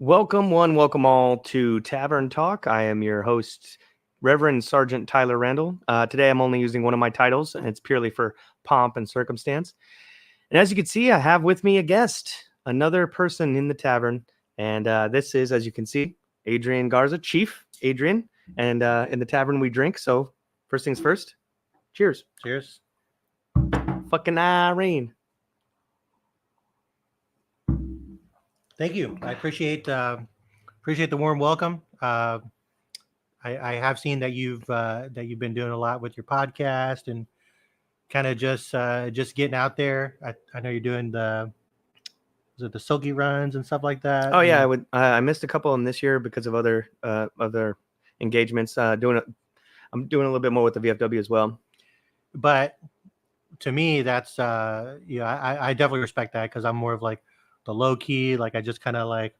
Welcome all to Tavern Talk. I am your host, Reverend Sergeant Tyler Randall. Today I'm only using one of my titles, and it's purely for pomp and circumstance. And as you can see, I have with me a guest, another person in the tavern. And this is, as you can see, Adrian Garza, Chief Adrian. And in the tavern we drink. So first things first, cheers. Cheers. Fucking Irene. Thank you. I appreciate the warm welcome. I have seen that you've been doing a lot with your podcast and kind of just getting out there. I know you're doing the silky runs and stuff like that. Oh yeah, I missed a couple in this year because of other engagements. I'm doing a little bit more with the VFW as well. But to me, that's I definitely respect that because I'm more of like the low key, like I just kind of like,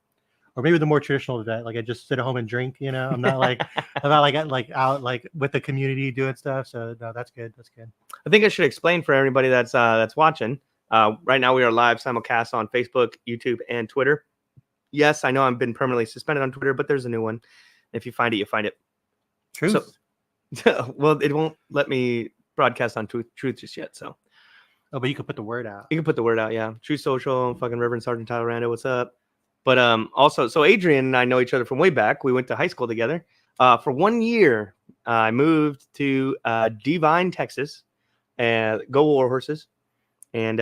or maybe the more traditional vet, like I just sit at home and drink. I'm not like out like with the community doing stuff. So no, that's good. That's good. I think I should explain for everybody that's watching. Right now we are live simulcast on Facebook, YouTube, and Twitter. Yes, I know I've been permanently suspended on Twitter, but there's a new one. If you find it, you find it. Truth. So, well, it won't let me broadcast on Truth just yet. So. Oh, but you can put the word out. You can put the word out, yeah. True Social, fucking Reverend Sergeant Tyler Randall, what's up? But also, so Adrian and I know each other from way back. We went to high school together. For 1 year, I moved to Devine, Texas, and go War Horses. And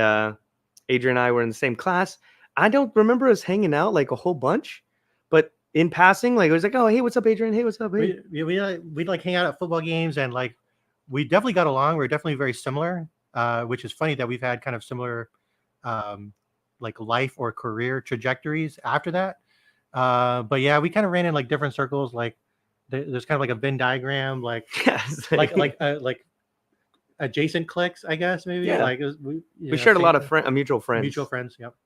Adrian and I were in the same class. I don't remember us hanging out like a whole bunch, but in passing, like it was like, oh, hey, what's up, Adrian? Hey, what's up? Hey. We'd like hang out at football games, and like we definitely got along. We're definitely very similar. Which is funny that we've had kind of similar like life or career trajectories after that. But yeah, we kind of ran in like different circles. Like there's kind of like a Venn diagram, like like adjacent cliques, I guess maybe. Yeah. Like we shared a lot of mutual friends. Mutual friends, yep.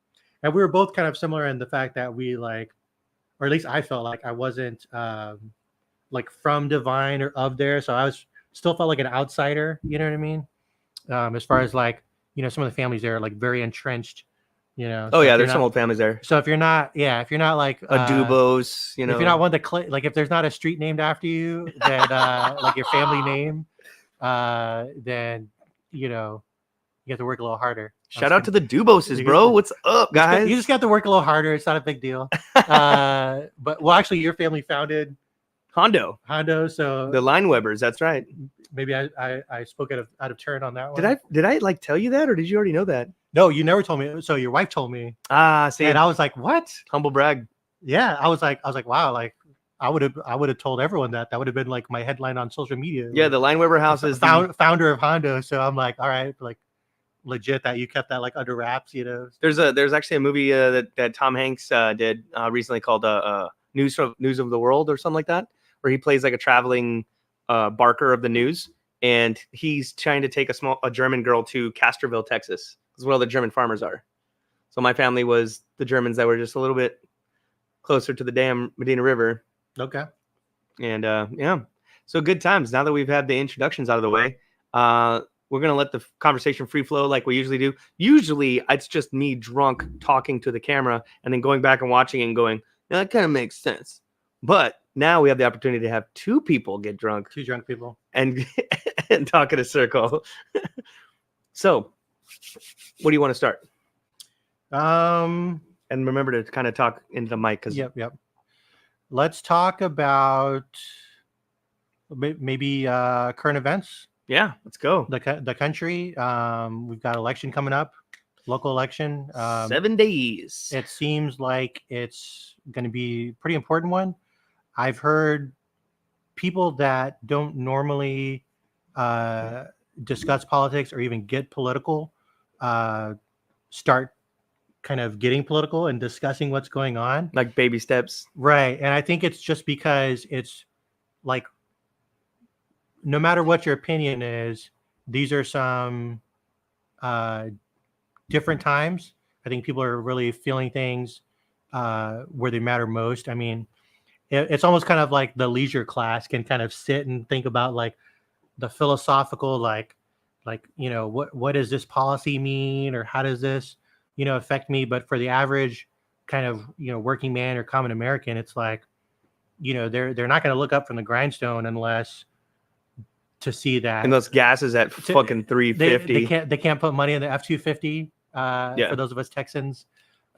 And we were both kind of similar in the fact that we like, or at least I felt like I wasn't like from Divine or of there, so I still felt like an outsider. You know what I mean? As far as like, some of the families there are like very entrenched, Oh so yeah, there's some old families there. So if you're not like Dubos, if you're not one of the like if there's not a street named after you, then like your family name, then you have to work a little harder. Shout out to the Duboses, bro. What's up, guys? You just got to work a little harder. It's not a big deal. But actually, your family founded Hondo. So the Line Webbers. That's right. Maybe I spoke out of turn on that one. Did I like tell you that, or did you already know that? No, you never told me. So your wife told me. See, and I was like, what? Humble brag. Yeah, I was like, wow, like I would have told everyone that. That would have been like my headline on social media. Yeah, the Line Weber house is founder of Hondo. So I'm like, all right, like legit that you kept that like under wraps. There's actually a movie that Tom Hanks did recently called News of the World or something like that, where he plays like a traveling barker of the news, and he's trying to take a German girl to Castroville, Texas, because where all the German farmers are. So my family was the Germans that were just a little bit closer to the damn Medina River. Okay. And yeah, so good times. Now that we've had the introductions out of the way, we're gonna let the conversation free flow like we usually do. Usually it's just me drunk talking to the camera and then going back and watching it and going, that kind of makes sense. But now we have the opportunity to have two people get drunk. Two drunk people. And talk in a circle. So, what do you want to start? And remember to kind of talk into the mic. Yep. Let's talk about maybe current events. Yeah, let's go. The country. We've got election coming up. Local election. 7 days. It seems like it's going to be a pretty important one. I've heard people that don't normally discuss politics or even get political start kind of getting political and discussing what's going on. Like baby steps. Right. And I think it's just because it's like, no matter what your opinion is, these are some different times. I think people are really feeling things where they matter most. I mean, it's almost kind of like the leisure class can kind of sit and think about like the philosophical, like what does this policy mean, or how does this affect me? But for the average kind of, working man or common American, it's like, they're not going to look up from the grindstone unless to see that. And those gases at fucking they 350. can't put money in the F-250 for those of us Texans.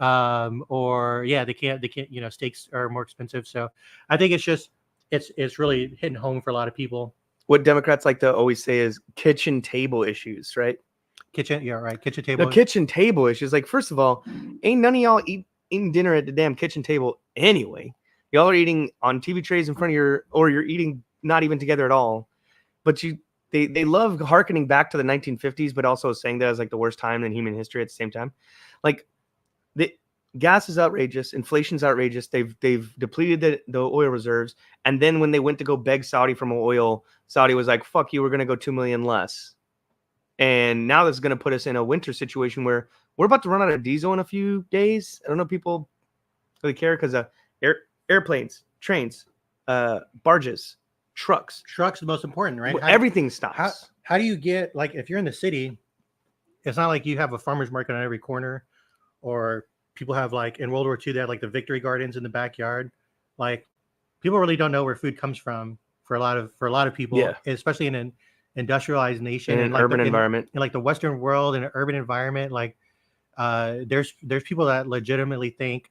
Or they can't, steaks are more expensive. So I think it's really hitting home for a lot of people. What Democrats like to always say is kitchen table issues, right? Kitchen table. The kitchen table issues. Like, first of all, ain't none of y'all eating dinner at the damn kitchen table anyway. Y'all are eating on TV trays in front of or you're eating not even together at all. But they love hearkening back to the 1950s, but also saying that as like the worst time in human history at the same time. Like, the gas is outrageous, inflation's outrageous. They've depleted the oil reserves, and then when they went to go beg Saudi for more oil, Saudi was like, "Fuck you, we're gonna go 2 million less." And now this is gonna put us in a winter situation where we're about to run out of diesel in a few days. I don't know if people really care because airplanes, trains, barges, trucks the most important, right? Everything stops. How do you get, like, if you're in the city, it's not like you have a farmer's market on every corner, or people have, like, in World War II, they had like the victory gardens in the backyard. Like, people really don't know where food comes from for a lot of people, especially in an industrialized nation, in an urban environment, in like the Western world, in an urban environment. Like, there's people that legitimately think,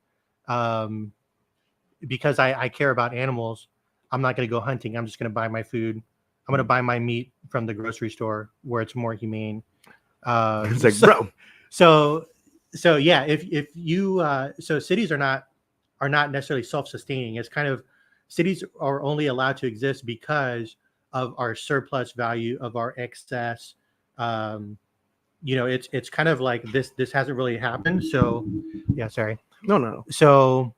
because I care about animals, I'm not going to go hunting. I'm just going to buy my food. I'm going to buy my meat from the grocery store where it's more humane. It's like, bro. So yeah, if you so cities are not necessarily self-sustaining. It's kind of, cities are only allowed to exist because of our surplus value, of our excess. It's kind of like this hasn't really happened. So yeah, sorry. No. So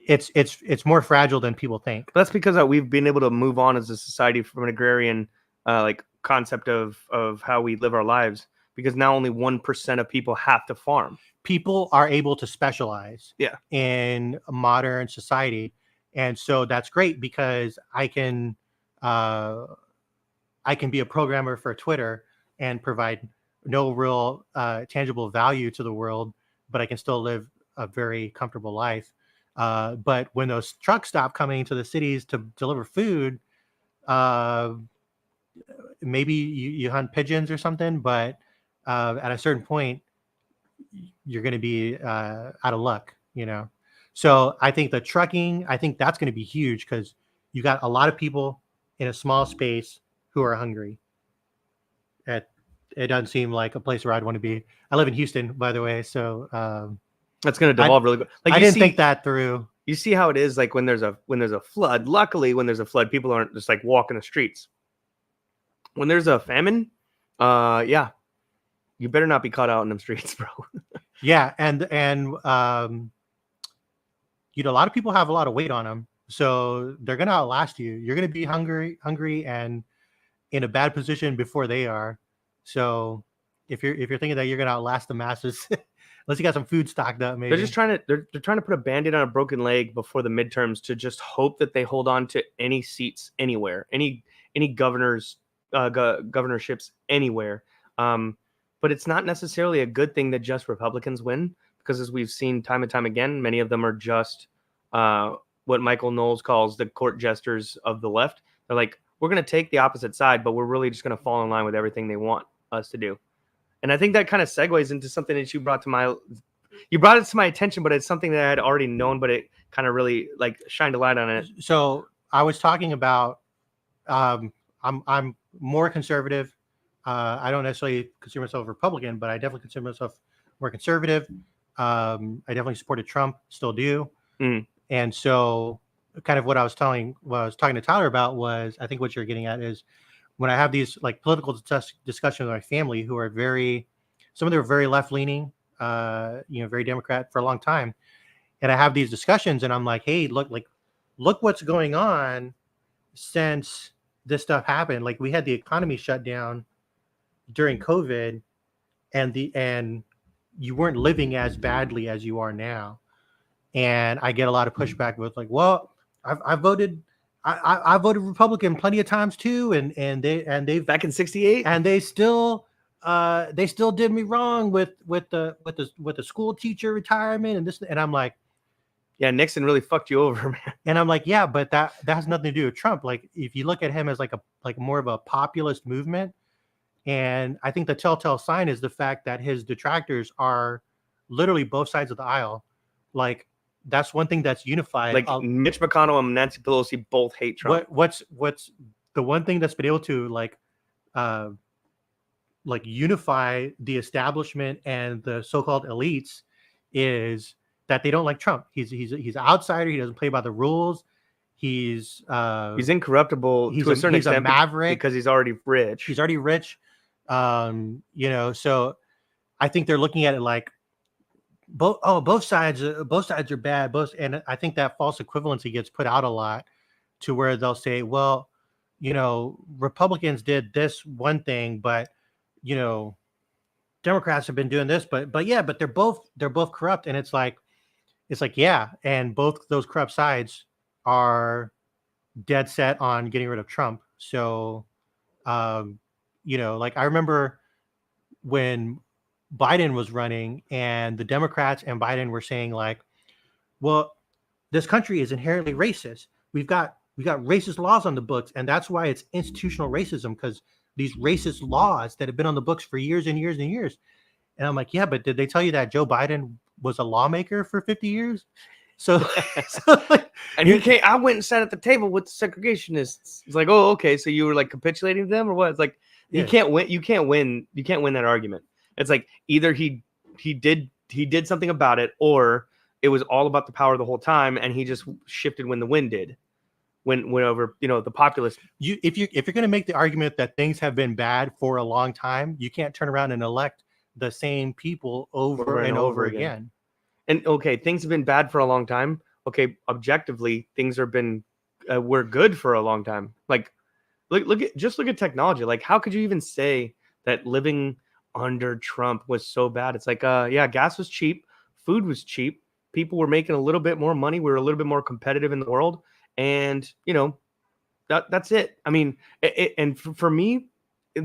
it's more fragile than people think. But that's because we've been able to move on as a society from an agrarian like concept of how we live our lives, because now only 1% of people have to farm. People are able to specialize in modern society. And so that's great, because I can be a programmer for Twitter and provide no real tangible value to the world, but I can still live a very comfortable life. But when those trucks stop coming to the cities to deliver food, maybe you hunt pigeons or something, but at a certain point, you're going to be out of luck, So I think the trucking, I think that's going to be huge, because you got a lot of people in a small space who are hungry. It doesn't seem like a place where I'd want to be. I live in Houston, by the way, so that's going to devolve really good. Like, I didn't think that through. You see how it is, like when there's a flood. Luckily, when there's a flood, people aren't just like walking the streets. When there's a famine, you better not be caught out in them streets, bro. Yeah, and a lot of people have a lot of weight on them, so they're gonna outlast you. You're gonna be hungry, and in a bad position before they are. So if you're thinking that you're gonna outlast the masses, unless you got some food stocked up, maybe they're just trying to put a band-aid on a broken leg before the midterms to just hope that they hold on to any seats anywhere, any governors, governorships anywhere. But it's not necessarily a good thing that just Republicans win, because as we've seen time and time again, many of them are just what Michael Knowles calls the court jesters of the left. They're like, we're going to take the opposite side, but we're really just going to fall in line with everything they want us to do. And I think that kind of segues into something that you brought it to my attention, but it's something that I had already known, but it kind of really like shined a light on it. So I was talking about, I'm more conservative. I don't necessarily consider myself Republican, but I definitely consider myself more conservative. I definitely supported Trump, still do. And so kind of what I was talking to Tyler about was, I think what you're getting at is, when I have these like political discussions with my family, who are some of them are very left leaning, very Democrat for a long time. And I have these discussions and I'm like, hey, look what's going on since this stuff happened. Like, we had the economy shut down during COVID, and you weren't living as badly as you are now. And I get a lot of pushback with like, well, I voted Republican plenty of times too, and they've back in '68, and they still they still did me wrong with the school teacher retirement and this, and I'm like, yeah, Nixon really fucked you over, man. and I'm like, yeah, but that has nothing to do with Trump. Like, if you look at him as like more of a populist movement, and I think the telltale sign is the fact that his detractors are literally both sides of the aisle. Like, that's one thing that's unified. Like Mitch McConnell and Nancy Pelosi both hate Trump. What's the one thing that's been able to unify the establishment and the so-called elites is that they don't like Trump. He's an outsider. He doesn't play by the rules. He's incorruptible to a certain extent, a maverick because he's already rich. He's already rich. So I think they're looking at it like both sides are bad. And I think that false equivalency gets put out a lot, to where they'll say, well, Republicans did this one thing, but Democrats have been doing this, but they're both corrupt. And it's like, yeah, and both those corrupt sides are dead set on getting rid of Trump. So like, I remember when Biden was running, and the Democrats and Biden were saying like, well, this country is inherently racist. We got racist laws on the books, and that's why it's institutional racism, because these racist laws that have been on the books for years and years and years. And I'm like, yeah, but did they tell you that Joe Biden was a lawmaker for 50 years? So and he came, I went and sat at the table with the segregationists. It's like, oh, okay, so you were like capitulating to them, or what? It's like, yeah. You can't win that argument. It's like, either he did something about it, or it was all about the power the whole time, and he just shifted when the wind did. Went over, the populace. If you're going to make the argument that things have been bad for a long time, you can't turn around and elect the same people over and over again. And okay, things have been bad for a long time. Okay, objectively, things have been were good for a long time. Like, look at technology. Like, how could you even say that living under Trump was so bad? It's like, yeah, gas was cheap, food was cheap, people were making a little bit more money, we were a little bit more competitive in the world, and that's it. I mean, and for me,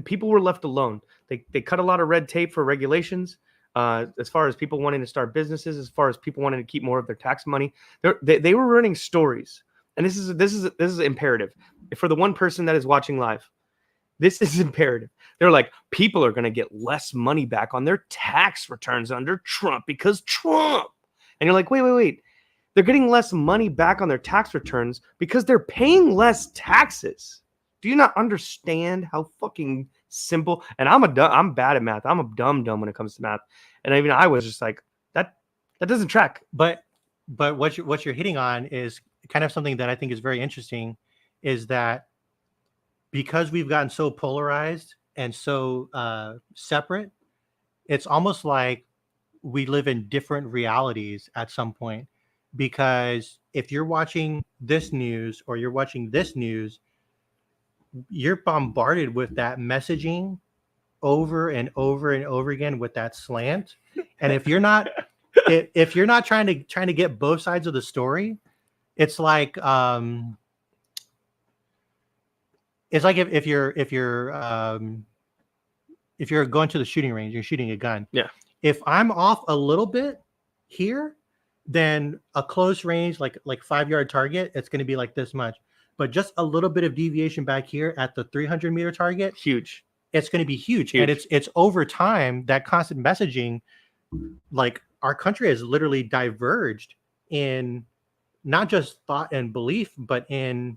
people were left alone. They cut a lot of red tape for regulations. As far as people wanting to start businesses, as far as people wanting to keep more of their tax money, they were running stories. And this is imperative for the one person that is watching live. This is imperative. They're like, people are going to get less money back on their tax returns under Trump because Trump. And you're like, wait. They're getting less money back on their tax returns because they're paying less taxes. Do you not understand how fucking simple? And I'm bad at math. I'm a dumb when it comes to math. And even I was just like, that doesn't track. But what you're hitting on is kind of something that I think is very interesting, is that because we've gotten so polarized and so separate, it's almost like we live in different realities at some point. Because if you're watching this news or you're watching this news, you're bombarded with that messaging over and over and over again with that slant. And if you're not trying to get both sides of the story, it's like if you're going to the shooting range, you're shooting a gun. Yeah. If I'm off a little bit here, then a close range, like 5-yard target, it's going to be like this much. But just a little bit of deviation back here at the 300-meter target, huge. It's going to be huge. And it's over time, that constant messaging, like, our country has literally diverged in not just thought and belief, but in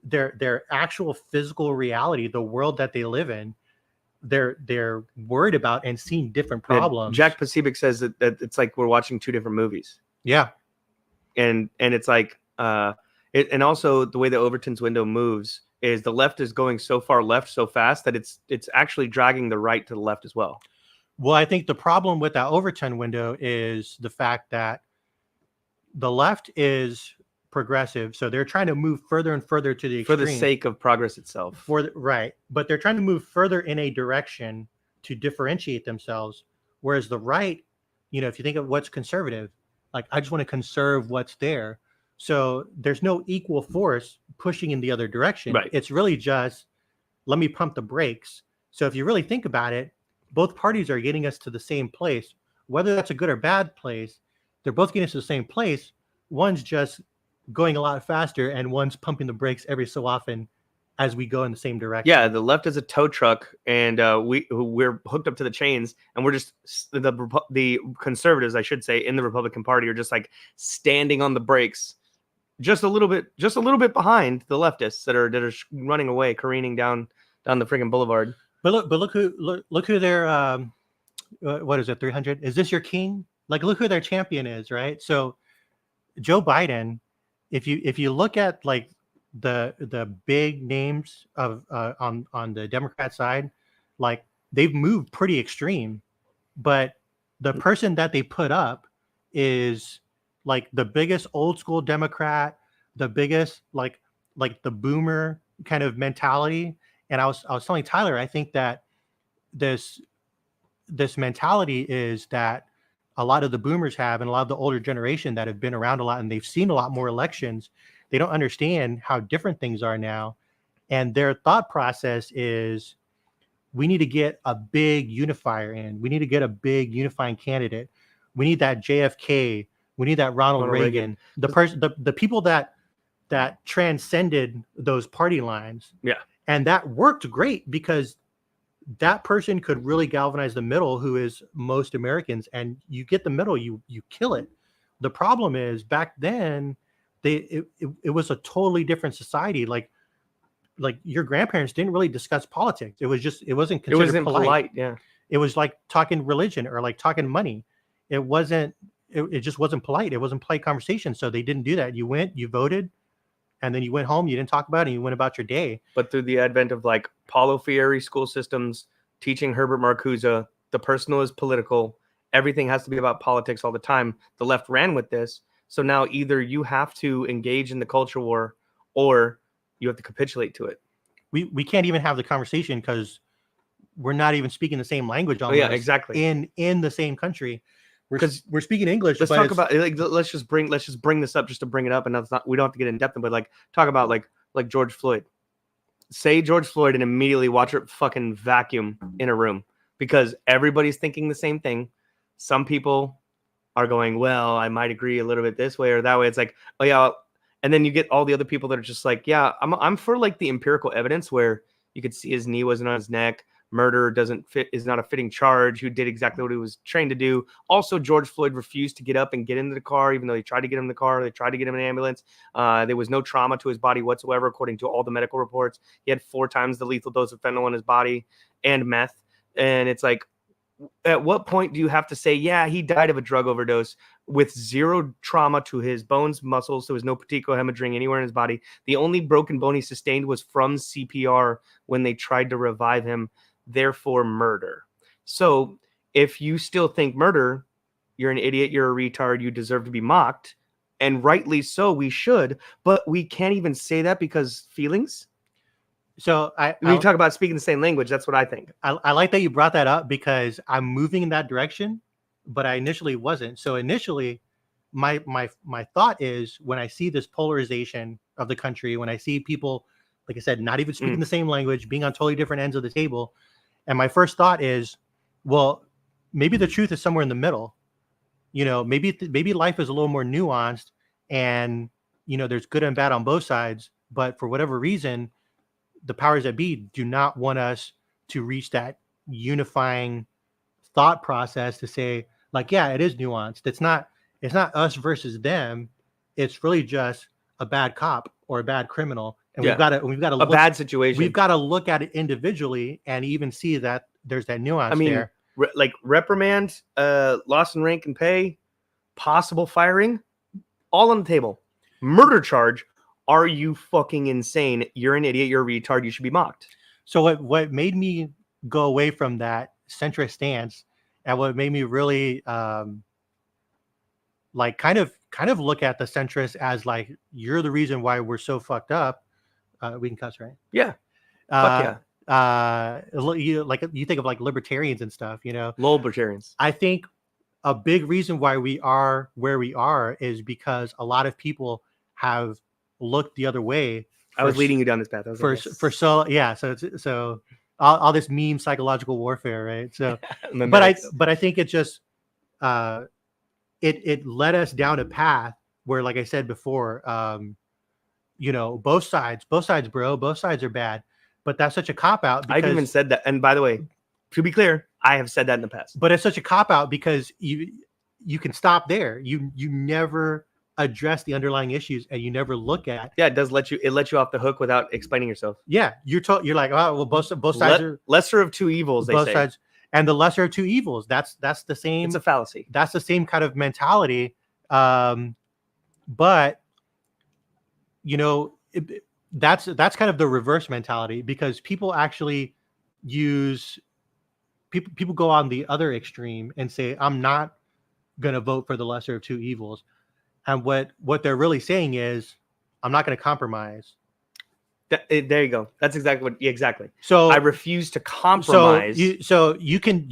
their actual physical reality, the world that they live in. They're worried about and seeing different problems. Jack Pacific says that it's like we're watching two different movies. Yeah. And it's like and also the way the Overton's window moves is the left is going so far left so fast that it's actually dragging the right to the left as well. Well, I think the problem with that Overton window is the fact that the left is progressive, so they're trying to move further and further to the extreme for the sake of progress itself. Right, but they're trying to move further in a direction to differentiate themselves. Whereas the right, if you think of what's conservative, like, I just want to conserve what's there. So there's no equal force pushing in the other direction. Right. It's really just, let me pump the brakes. So if you really think about it, both parties are getting us to the same place. Whether that's a good or bad place, they're both getting us to the same place. One's just going a lot faster, and one's pumping the brakes every so often as we go in the same direction. Yeah, the left is a tow truck, and we're hooked up to the chains, and we're just the conservatives, I should say, in the Republican Party are just like standing on the brakes, just a little bit behind the leftists that are running away, careening down the freaking boulevard. But look who their what is it, 300? Is this your king? Like, look who their champion is, right? So Joe Biden, if you look at like the big names of on the Democrat side, like they've moved pretty extreme, but the person that they put up is like the biggest old school Democrat, the biggest like the boomer kind of mentality. And I was telling Tyler, I think that this mentality is that a lot of the boomers have, and a lot of the older generation that have been around a lot and they've seen a lot more elections, they don't understand how different things are now. And their thought process is, we need to get a big unifier in. We need to get a big unifying candidate. We need that JFK. We need that Ronald Reagan. The people that transcended those party lines. Yeah. And that worked great because that person could really galvanize the middle, who is most Americans, and you get the middle, you kill it. The problem is back then, it was a totally different society. Like your grandparents didn't really discuss politics. It wasn't considered polite. Yeah. It was like talking religion or like talking money. It just wasn't polite. It wasn't polite conversation. So they didn't do that. You went, you voted, and then you went home, you didn't talk about it, and you went about your day. But through the advent of like Paulo Freire school systems, teaching Herbert Marcuse, the personal is political, everything has to be about politics all the time. The left ran with this. So now either you have to engage in the culture war or you have to capitulate to it. We can't even have the conversation because we're not even speaking the same language almost. Yeah, exactly. In the same country. We're speaking English. Let's talk about like let's just bring this up just to bring it up, and that's not, we don't have to get in depth, but like talk about like George Floyd. Say George Floyd and immediately watch it fucking vacuum in a room because everybody's thinking the same thing. Some people are going, well, I might agree a little bit this way or that way. It's like, oh yeah, and then you get all the other people that are just like, yeah, I'm for like the empirical evidence where you could see his knee wasn't on his neck. Murder is not a fitting charge. Who did exactly what he was trained to do. Also, George Floyd refused to get up and get into the car, even though they tried to get him in the car. They tried to get him in an ambulance. There was no trauma to his body whatsoever, according to all the medical reports. He had 4 times the lethal dose of fentanyl in his body and meth. And it's like, at what point do you have to say, yeah, he died of a drug overdose with 0 trauma to his bones, muscles? There was no hemorrhaging anywhere in his body. The only broken bone he sustained was from CPR when they tried to revive him. Therefore, murder. So if you still think murder, you're an idiot, you're a retard, you deserve to be mocked, and rightly so, we should, but we can't even say that because feelings. So when you talk about speaking the same language, that's what I think. I like that you brought that up because I'm moving in that direction, but I initially wasn't. So initially, my thought is, when I see this polarization of the country, when I see people, like I said, not even speaking the same language, being on totally different ends of the table, and my first thought is, well, maybe the truth is somewhere in the middle. You know, maybe life is a little more nuanced, and you know, there's good and bad on both sides. But for whatever reason, the powers that be do not want us to reach that unifying thought process to say, like, yeah, it is nuanced. It's not us versus them. It's really just a bad cop or a bad criminal. And we've got to look, bad situation. We've got to look at it individually and even see that there's that nuance there. Like reprimand, loss in rank and pay, possible firing, all on the table. Murder charge. Are you fucking insane? You're an idiot. You're a retard. You should be mocked. So what made me go away from that centrist stance, and what made me really like kind of look at the centrists as like, you're the reason why we're so fucked up. We can cuss, right? Yeah. Fuck yeah. You think of like libertarians and stuff, you know. Libertarians. I think a big reason why we are where we are is because a lot of people have looked the other way. I was leading you down this path. So all this meme psychological warfare, right? So, Memetics. but I think it just it led us down a path where, like I said before, both sides, bro, both sides are bad. But that's such a cop out. I've even said that. And by the way, to be clear, I have said that in the past. But it's such a cop out because you can stop there. You never address the underlying issues, and you never look at. Yeah, it lets you off the hook without explaining yourself. Yeah, you're like, oh well, both sides are lesser of two evils. Both sides, and the lesser of two evils. That's the same. It's a fallacy. That's the same kind of mentality. But that's kind of the reverse mentality, because people actually use people go on the other extreme and say, I'm not going to vote for the lesser of two evils. And what they're really saying is, I'm not going to compromise. There you go. That's exactly. So I refuse to compromise. So you can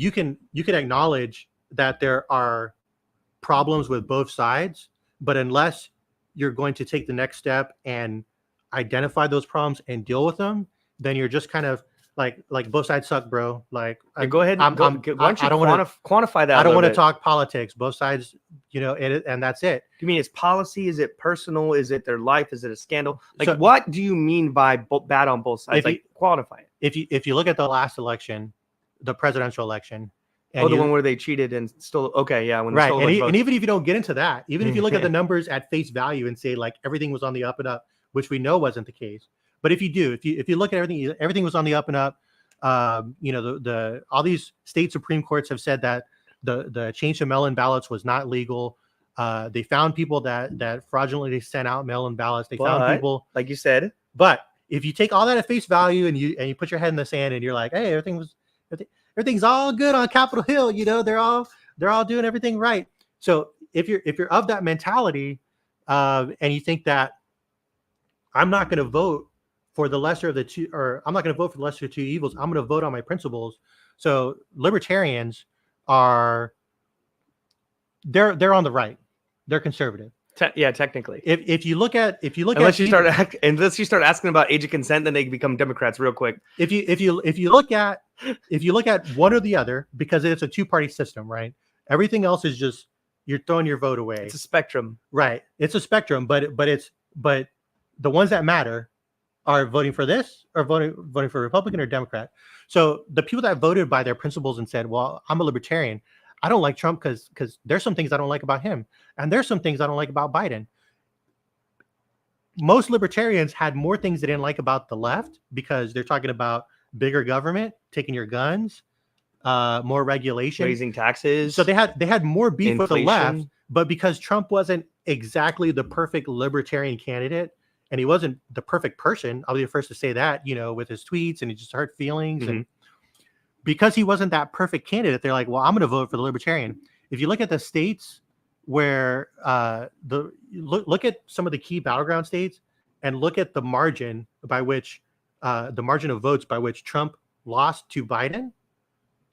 acknowledge that there are problems with both sides, but unless you're going to take the next step and identify those problems and deal with them, then you're just kind of like both sides suck, bro. Like, go ahead. Why don't you quantify that? I don't want to talk politics. Both sides, and that's it. Do you mean it's policy? Is it personal? Is it their life? Is it a scandal? Like, what do you mean by bad on both sides? Quantify it. If you look at the last election, the presidential election. And the one where they cheated and stole. Okay, yeah. When right, and even if you don't get into that, even if you look at the numbers at face value and say like everything was on the up and up, which we know wasn't the case. But if you look at everything was on the up and up. All these state Supreme Courts have said that the change to mail-in ballots was not legal. They found people that fraudulently sent out mail-in ballots. They found people, like you said. But if you take all that at face value and you put your head in the sand and you're like, hey, everything's all good on Capitol Hill. They're all doing everything right. So if you're of that mentality, and you think that I'm not going to vote for the lesser of the two, or I'm not going to vote for the lesser of two evils, I'm going to vote on my principles. So libertarians they're on the right. They're conservative. Technically. If you look at unless you start asking about age of consent, then they become Democrats real quick. If you look at one or the other, because it's a two-party system, right? Everything else is just you're throwing your vote away. It's a spectrum, right? It's a spectrum, but the ones that matter are voting for this or voting for Republican or Democrat. So the people that voted by their principles and said, well, I'm a libertarian, I don't like Trump because there's some things I don't like about him, and there's some things I don't like about Biden. Most libertarians had more things they didn't like about the left because they're talking about bigger government, taking your guns, more regulation, raising taxes. So they had more beef with the left, but because Trump wasn't exactly the perfect libertarian candidate, and he wasn't the perfect person, I'll be the first to say that, with his tweets and he just hurt feelings. Mm-hmm. And because he wasn't that perfect candidate, they're like, well, I'm going to vote for the libertarian. If you look at the states where look at some of the key battleground states and look at the margin by which the margin of votes by which Trump lost to Biden,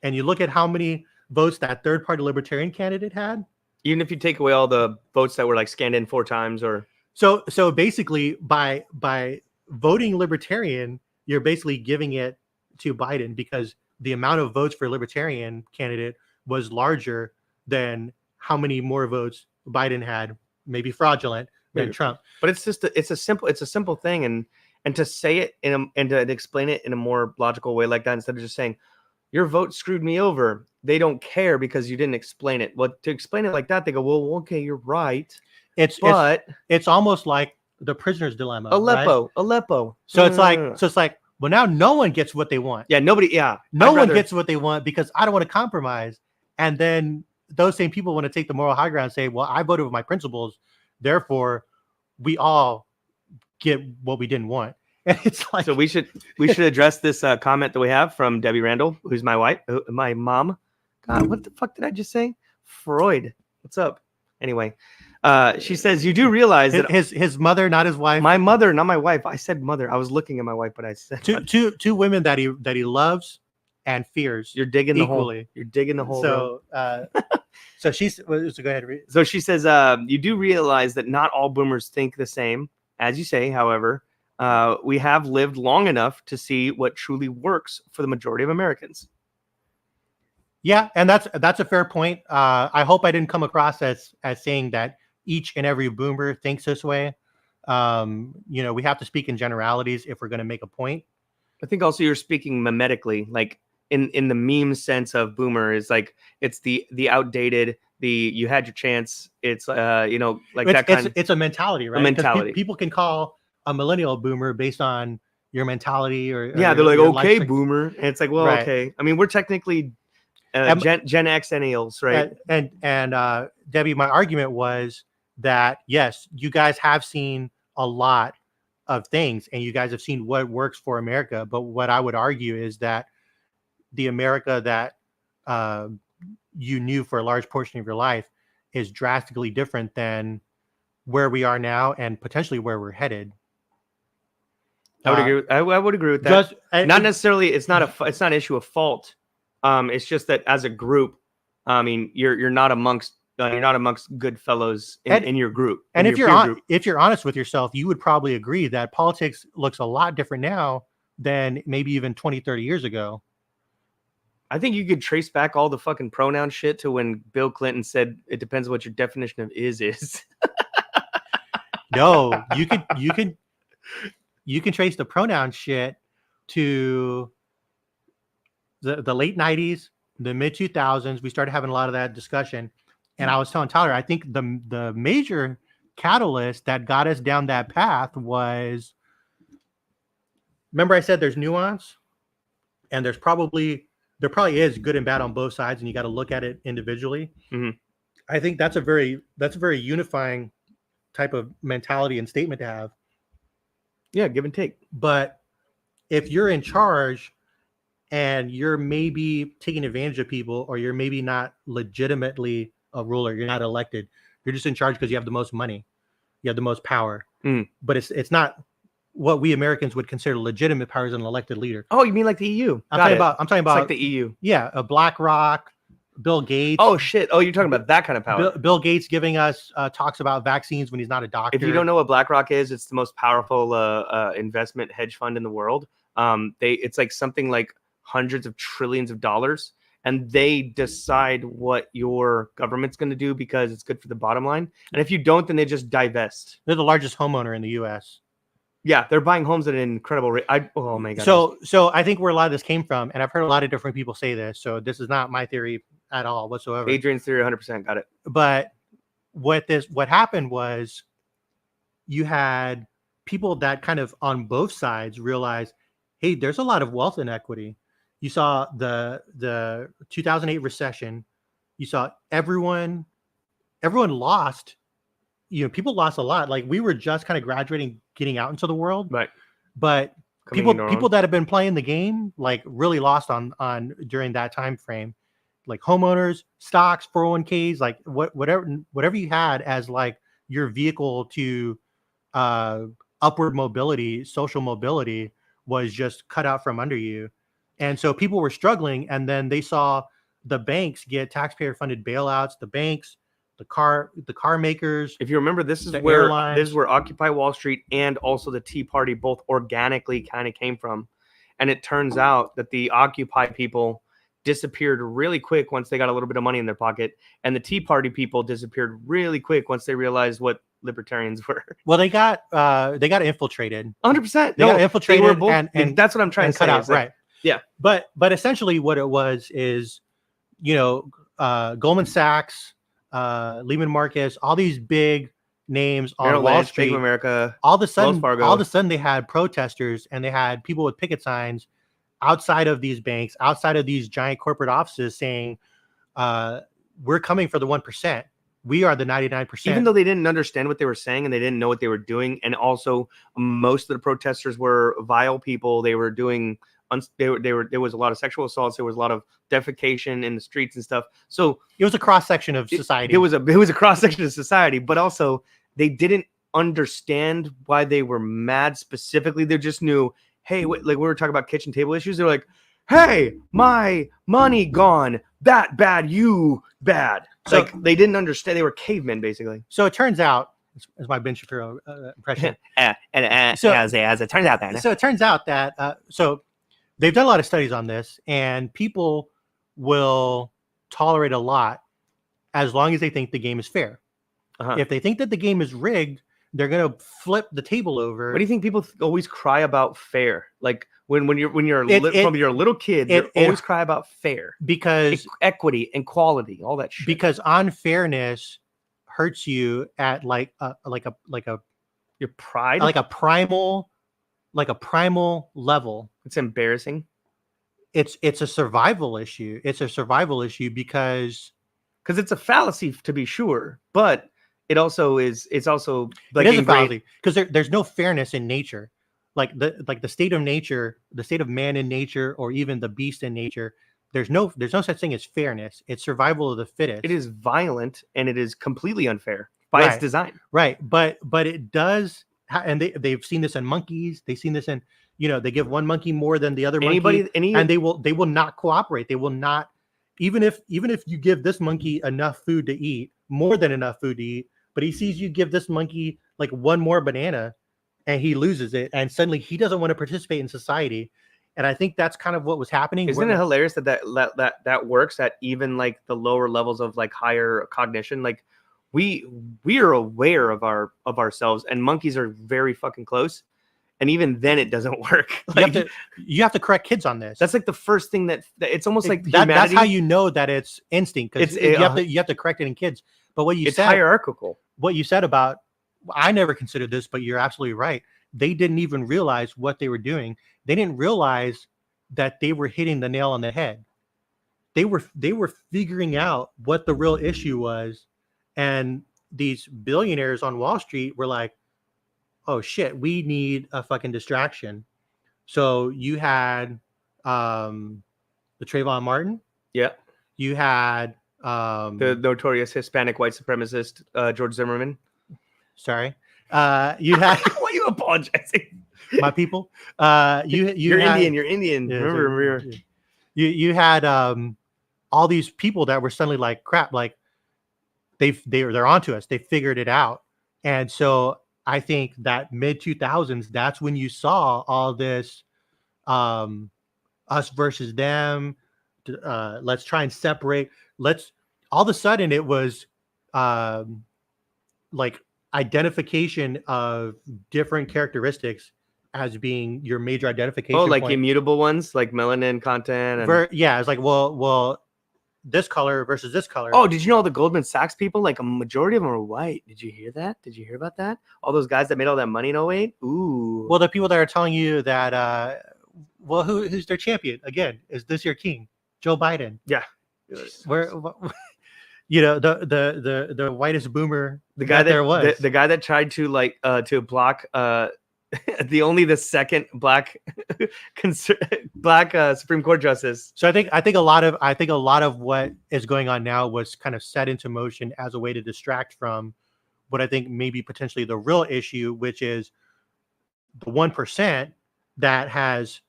and you look at how many votes that third party libertarian candidate had. Even if you take away all the votes that were like scanned in 4 times or. So basically by voting libertarian, you're basically giving it to Biden because the amount of votes for a libertarian candidate was larger than how many more votes Biden had, maybe fraudulent, than Trump. But it's a simple thing, and to say it and to explain it in a more logical way like that, instead of just saying your vote screwed me over, they don't care because you didn't explain it. Well, to explain it like that, they go, well, okay, you're right. It's almost like the prisoner's dilemma. Aleppo. So it's like, well, now no one gets what they want. Yeah, nobody. Yeah, no one gets what they want because I don't want to compromise. And then those same people want to take the moral high ground and say, well, I voted with my principles, therefore we all get what we didn't want. And it's like, so we should address this comment that we have from Debbie Randall, who's my wife, my mom. God, what the fuck did I just say? Freud. What's up? Anyway. She says, you do realize that his mother, not his wife. My mother, not my wife. I said mother. I was looking at my wife, but I said two women that he loves and fears. You're digging equally. The hole. You're digging the hole. So so go ahead. Read. So she says, you do realize that not all boomers think the same as you say. However, we have lived long enough to see what truly works for the majority of Americans. Yeah, and that's a fair point. I hope I didn't come across as saying that each and every boomer thinks this way. We have to speak in generalities if we're going to make a point. I think also you're speaking mimetically, like in the meme sense of boomer is like it's the outdated, you had your chance. It's it's a mentality, right? A mentality. People can call a millennial boomer based on your mentality or they're like, okay, boomer. And it's like, well, right. Okay. I mean, we're technically Gen X Ennials, right? And Debbie, my argument was that yes, you guys have seen a lot of things and you guys have seen what works for America. But what I would argue is that the America that you knew for a large portion of your life is drastically different than where we are now and potentially where we're headed. I would agree. I would agree with that. Not necessarily. It's not an issue of fault. It's just that as a group, I mean, you're not amongst good fellows in your group. And if you're honest with yourself, you would probably agree that politics looks a lot different now than maybe even 20, 30 years ago. I think you could trace back all the fucking pronoun shit to when Bill Clinton said it depends on what your definition of is. No, you can trace the pronoun shit to the late 90s, the mid 2000s. We started having a lot of that discussion. And I was telling Tyler, I think the major catalyst that got us down that path was, remember I said there's nuance and there probably is good and bad on both sides and you got to look at it individually. Mm-hmm. I think that's a very unifying type of mentality and statement to have. Yeah, give and take. But if you're in charge and you're maybe taking advantage of people or you're maybe not legitimately a ruler, you're not elected, you're just in charge because you have the most money, you have the most power. But it's not what we Americans would consider legitimate power as an elected leader. Oh, you mean like the EU? I'm talking about it's like the EU. Yeah, a BlackRock, Bill Gates. Oh shit! Oh, you're talking about that kind of power. Bill Gates giving us talks about vaccines when he's not a doctor. If you don't know what BlackRock is, it's the most powerful investment hedge fund in the world. It's like something like hundreds of trillions of dollars, and they decide what your government's going to do because it's good for the bottom line. And if you don't, then they just divest. They're the largest homeowner in the U.S. Yeah, they're buying homes at an incredible rate. Oh my god. So I think where a lot of this came from, and I've heard a lot of different people say this, so this is not my theory at all whatsoever. Adrian's theory, 100%, got it. But what happened was you had people that kind of on both sides realized, hey, there's a lot of wealth inequity. You saw the 2008 recession. You saw everyone lost. People lost a lot. Like we were just kind of graduating, getting out into the world. Right. But people that have been playing the game like really lost on during that time frame. Like homeowners, stocks, 401ks, like whatever you had as like your vehicle to upward mobility, social mobility was just cut out from under you. And so people were struggling, and then they saw the banks get taxpayer funded bailouts, the banks, the car makers. If you remember, this is where Occupy Wall Street and also the Tea Party both organically kind of came from. And it turns out that the Occupy people disappeared really quick once they got a little bit of money in their pocket, and the Tea Party people disappeared really quick once they realized what libertarians were. Well, they got infiltrated. 100%. They got infiltrated, and that's what I'm trying to say. Out, right. Yeah. But essentially what it was is, Goldman Sachs, Lehman Marcus, all these big names on Wall Street, Bank of America, all of a sudden they had protesters and they had people with picket signs outside of these banks, outside of these giant corporate offices saying, we're coming for the 1%. We are the 99%. Even though they didn't understand what they were saying and they didn't know what they were doing. And also most of the protesters were vile people. They were doing, there was a lot of sexual assaults. There was a lot of defecation in the streets and stuff. So it was a cross section of society. It was a cross section of society, but also they didn't understand why they were mad specifically. They just knew, hey, like we were talking about kitchen table issues. They're like, hey, my money gone. That bad, you bad. So, like they didn't understand. They were cavemen, basically. So it turns out It's my Ben Shapiro impression. So as it turns out, so it turns out that so they've done a lot of studies on this, and people will tolerate a lot as long as they think the game is fair. If they think that the game is rigged, they're gonna flip the table over. What do you think people always cry about fair? Like when you're from you're a little kid, they always cry about fair because equity and quality, all that shit. Because unfairness hurts you at like your pride, like a primal level. It's embarrassing. It's a survival issue. It's a survival issue because it's a fallacy to be sure, but it also is. It's also like it is a fallacy because there's no fairness in nature. Like the state of nature, the state of man in nature, or even the beast in nature. There's no such thing as fairness. It's survival of the fittest. It is violent and it is completely unfair by its design. Right, but it does, and they've seen this in monkeys. They've seen this in, they give one monkey more than the other monkey, and they will not cooperate. They will not, even if you give this monkey enough food to eat, more than enough food to eat, but he sees you give this monkey like one more banana, and he loses it, and suddenly he doesn't want to participate in society. And I think that's kind of what was happening. Isn't it hilarious that works at even like the lower levels of like higher cognition? Like we are aware of ourselves, and monkeys are very fucking close. And even then it doesn't work. Like, you have to correct kids on this. That's like the first thing that it's almost like humanity. That's how you know that it's instinct, because you have to correct it in kids. But what you said, hierarchical. What you said about, I never considered this, but you're absolutely right. They didn't even realize what they were doing. They didn't realize that they were hitting the nail on the head. They were figuring out what the real issue was, and these billionaires on Wall Street were like, "Oh shit, we need a fucking distraction." So you had the Trayvon Martin. Yeah. You had the notorious Hispanic white supremacist George Zimmerman. Sorry. You had why are you apologizing? My people. You're Indian. Yeah, remember. You had all these people that were suddenly like, crap, like they're onto us. They figured it out. And so I think that mid 2000s, that's when you saw all this us versus them. Let's try and separate. All of a sudden it was like identification of different characteristics as being your major identification. Oh, like point. Immutable ones, like melanin content. Yeah, it's like, well, this color versus this color. Oh, did you know all the Goldman Sachs people, like a majority of them are white? Did you hear that? Did you hear about that? All those guys that made all that money in 08? Ooh. Well, the people that are telling you that, well, who's their champion? Again, is this your king? Joe Biden. Yeah. The whitest boomer, the guy that there was, the guy that tried to to block the second black Supreme Court justice. So I think a lot of what is going on now was kind of set into motion as a way to distract from what I think maybe potentially the real issue, which is the 1% that has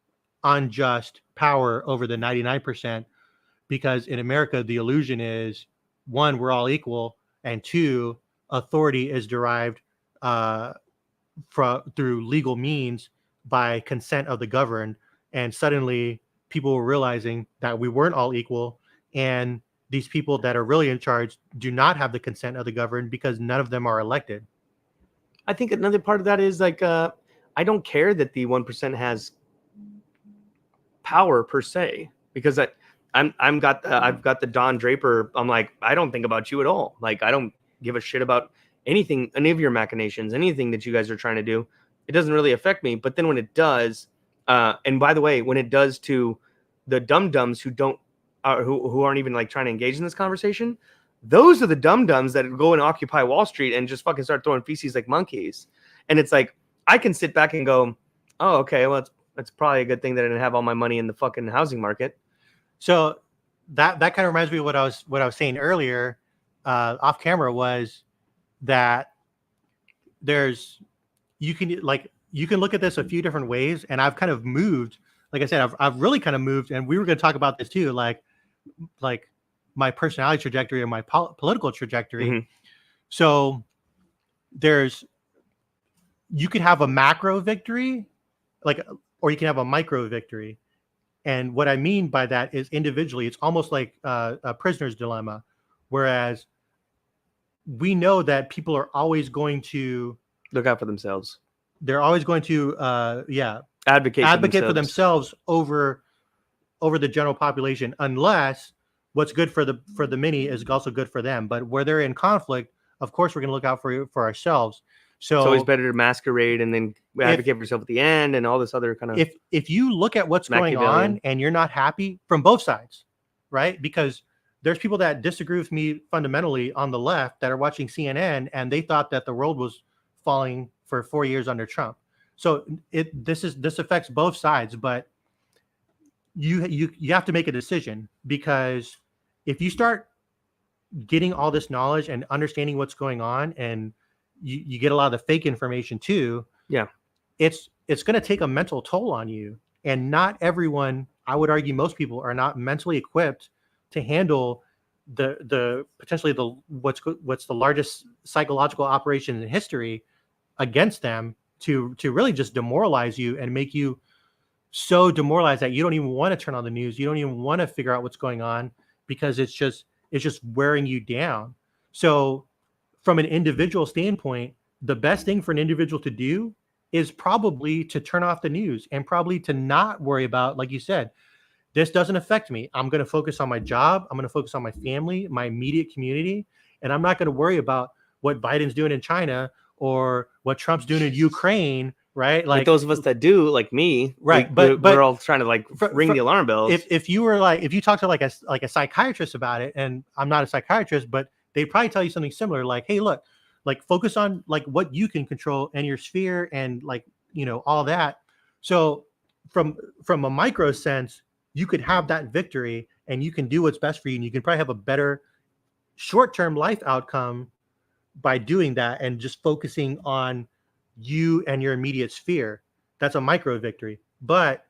unjust power over the 99%. Because in America, the illusion is, one, we're all equal, and two, authority is derived through legal means by consent of the governed. And suddenly people were realizing that we weren't all equal, and these people that are really in charge do not have the consent of the governed because none of them are elected. I think another part of that is like, I don't care that the 1% has power per se, because I've got the Don Draper. I'm like, I don't think about you at all. Like, I don't give a shit about anything, any of your machinations, anything that you guys are trying to do. It doesn't really affect me. But then when it does, and by the way, when it does to the dum-dums who aren't even like trying to engage in this conversation, those are the dum-dums that go and occupy Wall Street and just fucking start throwing feces like monkeys. And it's like, I can sit back and go, oh, okay, well, it's probably a good thing that I didn't have all my money in the fucking housing market. So that kind of reminds me of what I was saying earlier, off camera, was that you can look at this a few different ways, and I've kind of moved. Like I said, I've really kind of moved, and we were going to talk about this too, like my personality trajectory and my political trajectory. Mm-hmm. So you could have a macro victory, or you can have a micro victory. And what I mean by that is individually, it's almost like a prisoner's dilemma, whereas we know that people are always going to look out for themselves. They're always going to, advocate for themselves over the general population, unless what's good for the many is also good for them. But where they're in conflict, of course, we're going to look out for ourselves. So it's always better to masquerade and then advocate for yourself at the end and all this other kind of. If you look at what's going on and you're not happy from both sides, right? Because there's people that disagree with me fundamentally on the left that are watching CNN and they thought that the world was falling for 4 years under Trump. So this affects both sides, but you have to make a decision, because if you start getting all this knowledge and understanding what's going on, and you get a lot of the fake information too, it's going to take a mental toll on you. And not everyone, I would argue most people are not mentally equipped to handle the potentially what's the largest psychological operation in history against them, to really just demoralize you and make you so demoralized that you don't even want to turn on the news. You don't even want to figure out what's going on, because it's just wearing you down. So from an individual standpoint, the best thing for an individual to do is probably to turn off the news and probably to not worry about, like you said, this doesn't affect me. I'm going to focus on my job. I'm going to focus on my family, my immediate community. And I'm not going to worry about what Biden's doing in China or what Trump's doing in Ukraine, right? Like those of us that do, like me, right? But we're all trying to ring the alarm bells. If you talk to like a psychiatrist about it, and I'm not a psychiatrist, but they'd probably tell you something similar, like, hey, look, like focus on like what you can control and your sphere and like, all that. So from a micro sense, you could have that victory and you can do what's best for you, and you can probably have a better short-term life outcome by doing that and just focusing on you and your immediate sphere. That's a micro victory. But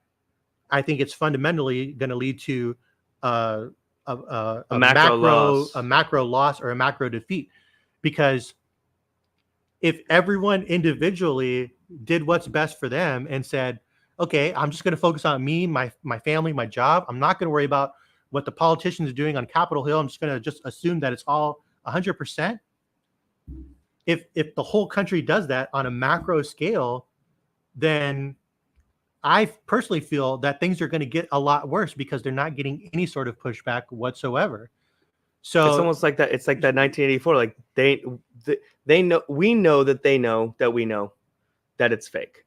I think it's fundamentally going to lead to a macro loss or a macro defeat, because if everyone individually did what's best for them and said, okay, I'm just going to focus on me, my family, my job. I'm not going to worry about what the politicians are doing on Capitol Hill. I'm just going to just assume that it's all 100%. If the whole country does that on a macro scale, then I personally feel that things are going to get a lot worse, because they're not getting any sort of pushback whatsoever. So it's almost like that. It's like that 1984. Like they know, we know that they know that we know that it's fake,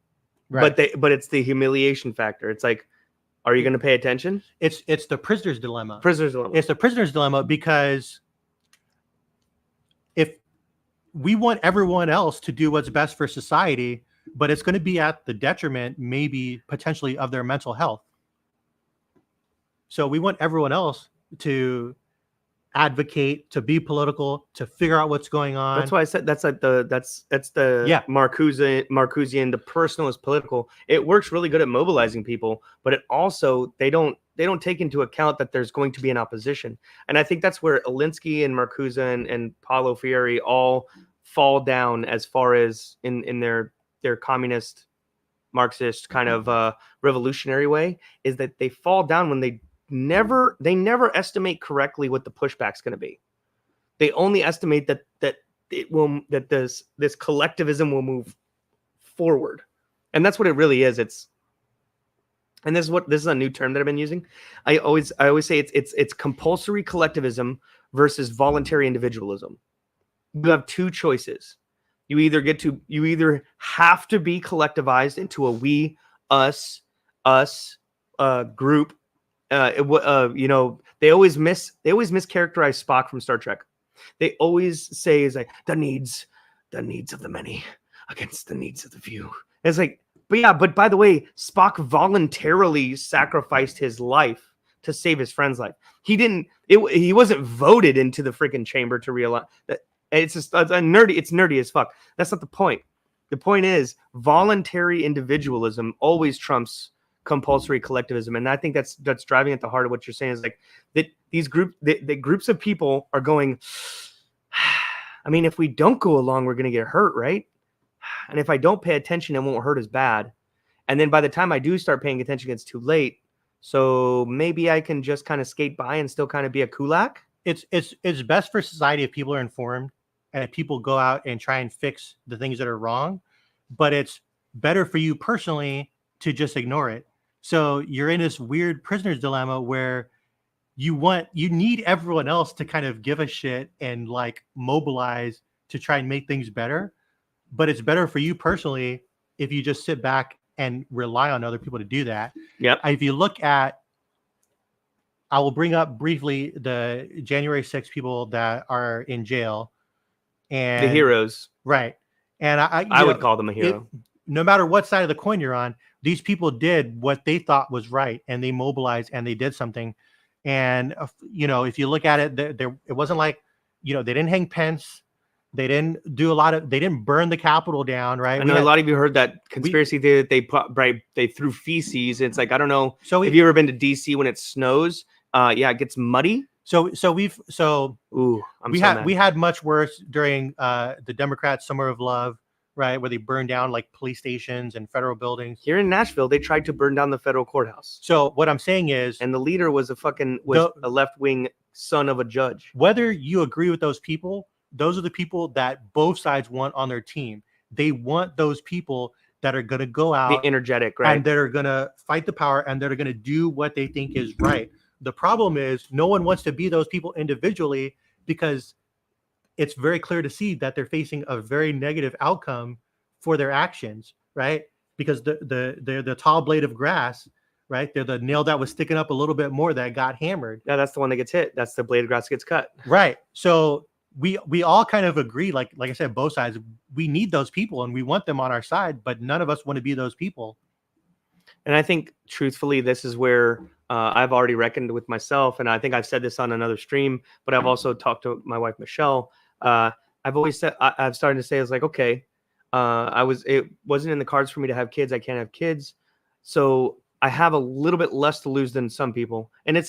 right? But it's the humiliation factor. It's like, are you going to pay attention? It's the prisoner's dilemma. It's the prisoner's dilemma, because if we want everyone else to do what's best for society, but it's going to be at the detriment, maybe potentially, of their mental health. So we want everyone else to advocate, to be political, to figure out what's going on. That's why I said that's like that's the Marcusian, the personal is political. It works really good at mobilizing people, but it also they don't take into account that there's going to be an opposition. And I think that's where Alinsky and Marcuse and Paulo Freire all fall down, as far as in their communist Marxist kind of revolutionary way, is that they fall down when they never estimate correctly what the pushback's going to be. They only estimate that this collectivism will move forward. And that's what it really is. And this is a new term that I've been using. I always say it's compulsory collectivism versus voluntary individualism. You have two choices. You either have to be collectivized into a we, us group. They always mischaracterize Spock from Star Trek. They always say is like the needs of the many against the needs of the few. It's like, but by the way, Spock voluntarily sacrificed his life to save his friend's life. He wasn't voted into the freaking chamber to realize that. It's nerdy as fuck. That's not the point. The point is voluntary individualism always trumps compulsory collectivism, and I think that's driving at the heart of what you're saying, is like that these groups of people are going, I mean, if we don't go along, we're going to get hurt, right? And if I don't pay attention, it won't hurt as bad. And then by the time I do start paying attention, it's too late. So maybe I can just kind of skate by and still kind of be a kulak. It's best for society if people are informed and if people go out and try and fix the things that are wrong. But it's better for you personally to just ignore it. So you're in this weird prisoner's dilemma where you need everyone else to kind of give a shit and like mobilize to try and make things better. But it's better for you personally if you just sit back and rely on other people to do that. Yep. If you look at, I will bring up briefly the January 6th people that are in jail. And the heroes. Right. And I would call them a hero. No matter what side of the coin you're on, these people did what they thought was right, and they mobilized and they did something. And, if you look at it, it wasn't like, they didn't hang Pence. They didn't do they didn't burn the Capitol down, right? I know a lot of you heard that conspiracy theory that they threw feces. It's like, I don't know. So have you ever been to DC when it snows? It gets muddy. We had much worse during the Democrats' Summer of Love, right, where they burned down like police stations and federal buildings. Here in Nashville, they tried to burn down the federal courthouse. So what I'm saying is, and the leader was a left-wing son of a judge. Whether you agree with those people, those are the people that both sides want on their team. They want those people that are going to go out, be energetic, right, and that are going to fight the power, and that are going to do what they think is right. The problem is no one wants to be those people individually, because it's very clear to see that they're facing a very negative outcome for their actions, right? Because they're the tall blade of grass, right? They're the nail that was sticking up a little bit more that got hammered. Yeah, that's the one that gets hit. That's the blade of grass that gets cut. Right. So we all kind of agree, like I said, both sides, we need those people and we want them on our side, but none of us want to be those people. And I think, truthfully, this is where I've already reckoned with myself. And I think I've said this on another stream, but I've also talked to my wife, Michelle. I've always said, I've started to say, it's like, okay, it wasn't in the cards for me to have kids. I can't have kids. So I have a little bit less to lose than some people. And I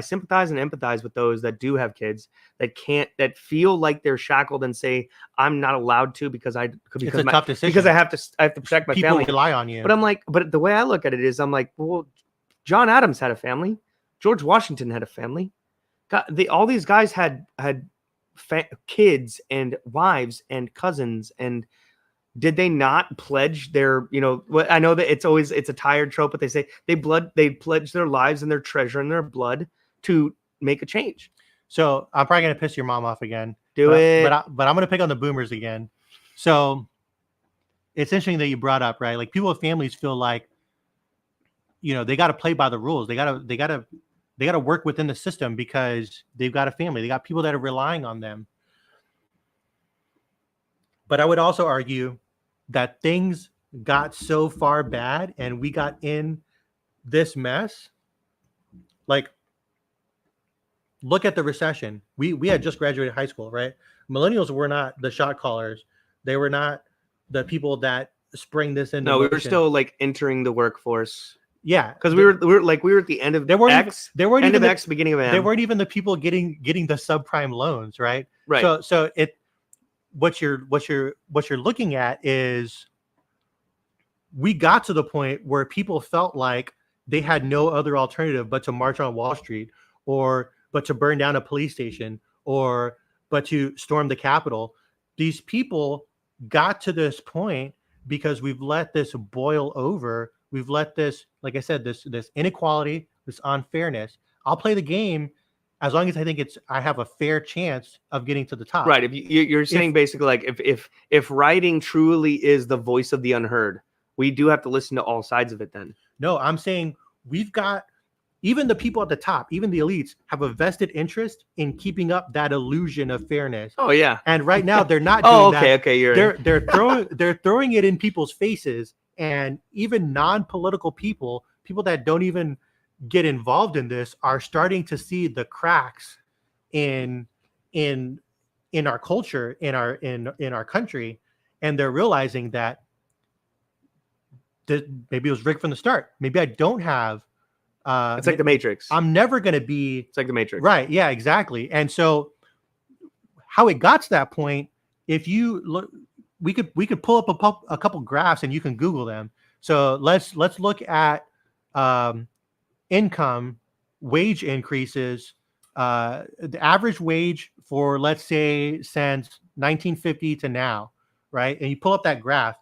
sympathize and empathize with those that do have kids that feel like they're shackled and say, I'm not allowed to because it's a tough decision. Because I have to protect my family. People rely on you. But I'm like, but the way I look at it is, I'm like, well, John Adams had a family. George Washington had a family. All these guys had kids and wives and cousins, and did they not pledge their, I know that it's a tired trope, but they say they pledge their lives and their treasure and their blood to make a change. So I'm probably going to piss your mom off again. But I'm going to pick on the boomers again. So it's interesting that you brought up, right? Like, people with families feel like, they got to play by the rules. They got to work within the system because they've got a family. They got people that are relying on them. But I would also argue that things got so far bad and we got in this mess. Like, look at the recession. We had just graduated high school, right? Millennials were not the shot callers. They were not the people that spring this into motion. We were still like entering the workforce. Yeah, because we were at the end of X, beginning of M. They weren't even the people getting the subprime loans, right? Right. So what you're looking at is, we got to the point where people felt like they had no other alternative but to march on Wall Street, but to burn down a police station, but to storm the Capitol. These people got to this point because we've let this boil over. We've let this, like I said, this inequality, this unfairness. I'll play the game as long as I think I have a fair chance of getting to the top. Right. If you're saying basically, like, if writing truly is the voice of the unheard, we do have to listen to all sides of it then. No, I'm saying we've got, even the people at the top, even the elites, have a vested interest in keeping up that illusion of fairness. Oh yeah. And right now they're not doing that. Okay, they're throwing it in people's faces, and even non-political people that don't even get involved in this are starting to see the cracks in our culture, in our country, and they're realizing that maybe it was rigged from the start. Maybe I don't have. It's like the Matrix. I'm never going to be. It's like the Matrix. Right. Yeah, exactly. And so how it got to that point, if you look, we could pull up a couple graphs and you can Google them. So let's look at income, wage increases, the average wage for, let's say, since 1950 to now, right? And you pull up that graph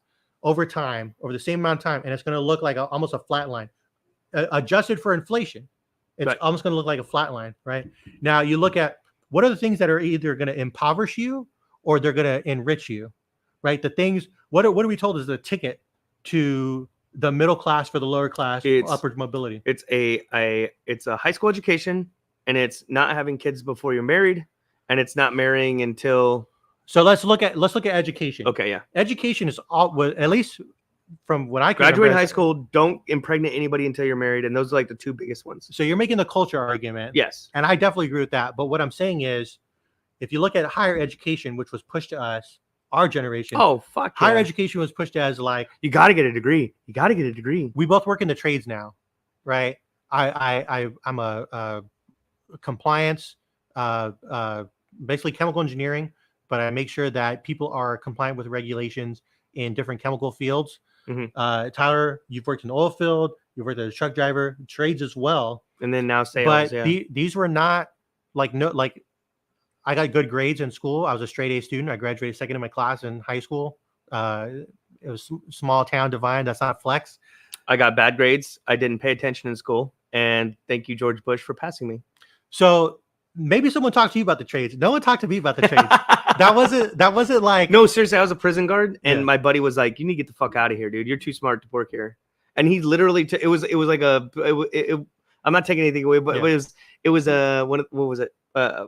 over time, over the same amount of time, and it's going to look like almost a flat line. Adjusted for inflation, it's Right. almost going to look like a flat line, right? Now you look at what are the things that are either going to impoverish you or they're going to enrich you, right? The things, what are we told is the ticket to the middle class for the lower class, upward mobility. It's a high school education, and it's not having kids before you're married, and it's not marrying until. So let's look at education. Okay, yeah. Education is all, at least from what I can Graduate remember, high school, don't impregnate anybody until you're married, and those are like the two biggest ones. So you're making the culture argument. Yes. And I definitely agree with that. But what I'm saying is, if you look at higher education, which was pushed to us, our generation. Oh, fuck yeah. Higher education was pushed as like, you got to get a degree. You got to get a degree. We both work in the trades now, right? I'm a compliance, basically chemical engineering, but I make sure that people are compliant with regulations in different chemical fields. Mm-hmm. Tyler, you've worked in the oil field, you've worked as a truck driver, trades as well. And then now sales. But yeah. These were not like I got good grades in school. I was a straight A student. I graduated second in my class in high school. It was small town Divine. That's not flex. I got bad grades. I didn't pay attention in school. And thank you, George Bush, for passing me. So maybe someone talked to you about the trades. No one talked to me about the trades. That wasn't like. No, seriously, I was a prison guard, and my buddy was like, "You need to get the fuck out of here, dude. You're too smart to work here." And he literally, it was like I'm not taking anything away, but it was what was it?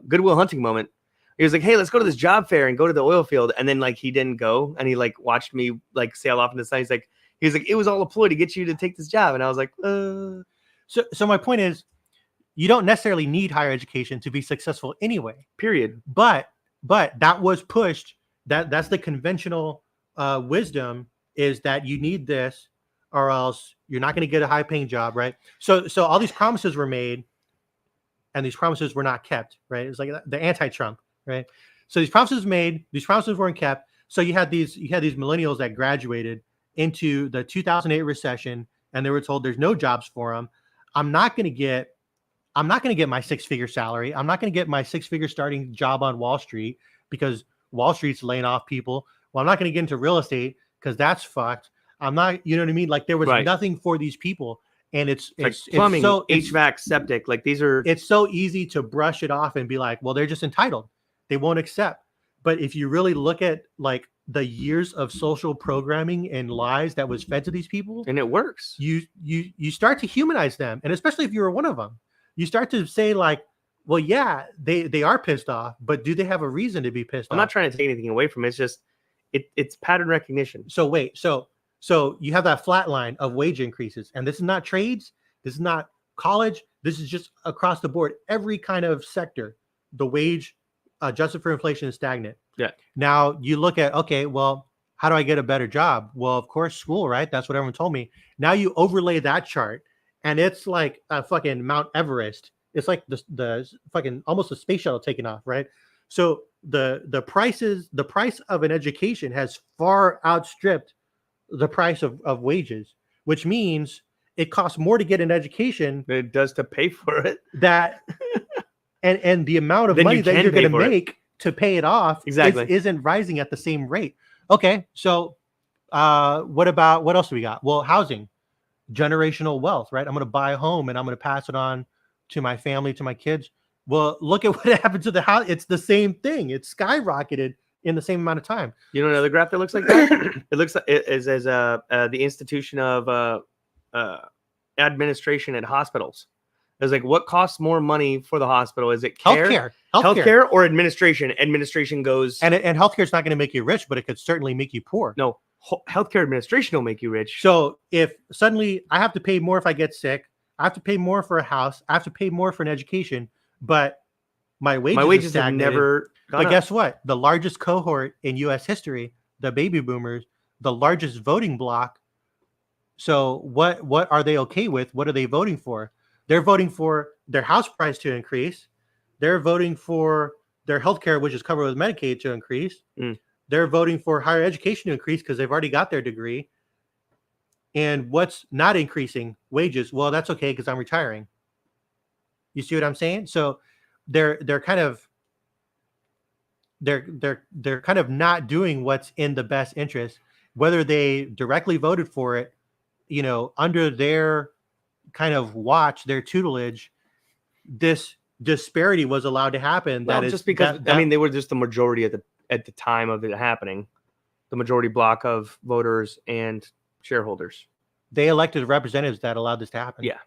Goodwill Hunting moment. He was like, "Hey, let's go to this job fair and go to the oil field." And then like he didn't go, and he like watched me like sail off into the sun. He was like, "It was all a ploy to get you to take this job." And I was like, So my point is, you don't necessarily need higher education to be successful anyway. Period. But that was pushed. That's the conventional wisdom, is that you need this or else you're not going to get a high paying job, right? So all these promises were made, and these promises were not kept, right? It's like the anti-Trump, right? So these promises made, these promises weren't kept. So you had these millennials that graduated into the 2008 recession, and they were told there's no jobs for them. I'm not going to get my 6-figure salary. I'm not going to get my 6-figure starting job on Wall Street because Wall Street's laying off people. Well, I'm not going to get into real estate because that's fucked. I'm not, you know what I mean? Like there was nothing for these people. And it's plumbing, so HVAC, septic. Like these are. It's so easy to brush it off and be like, well, they're just entitled. They won't accept. But if you really look at like the years of social programming and lies that was fed to these people, and it works, you start to humanize them. And especially if you were one of them, you start to say like, well, yeah, they are pissed off, but do they have a reason to be pissed off? I'm not trying to take anything away from it. It's just it's pattern recognition. So wait, so you have that flat line of wage increases, and this is not trades, this is not college, this is just across the board. Every kind of sector, the wage adjusted for inflation is stagnant. Yeah. Now you look at, okay, well, how do I get a better job? Well, of course, school, right? That's what everyone told me. Now you overlay that chart, and it's like a fucking Mount Everest. It's like the fucking almost a space shuttle taking off, right? So the price of an education has far outstripped the price of wages, which means it costs more to get an education than it does to pay for it. That and the amount of money that you're going to make to pay it off isn't rising at the same rate. Okay, so what else do we got? Well, housing, generational wealth, right? I'm going to buy a home and I'm going to pass it on to my family, to my kids. Well, look at what happened to the house. It's the same thing. It's skyrocketed in the same amount of time. You know another graph that looks like that? It looks like it is as the institution of administration at hospitals. It's like, what costs more money for the hospital? Is it care? Healthcare or administration? Administration goes and healthcare is not going to make you rich, but it could certainly make you poor. No, healthcare administration will make you rich. So if suddenly I have to pay more if I get sick, I have to pay more for a house, I have to pay more for an education, but my wages have never gone up. But guess what? The largest cohort in U.S. history, the baby boomers, the largest voting bloc. So what are they okay with? What are they voting for? They're voting for their house price to increase. They're voting for their healthcare, which is covered with Medicaid, to increase. Mm. They're voting for higher education to increase because they've already got their degree. And what's not increasing? Wages. Well, that's okay because I'm retiring. You see what I'm saying? So they're kind of not doing what's in the best interest, whether they directly voted for it, under their kind of watch, their tutelage. This disparity was allowed to happen. Well, just because I mean they were just the majority at the time of it happening, the majority block of voters and shareholders. They elected representatives that allowed this to happen. Yeah,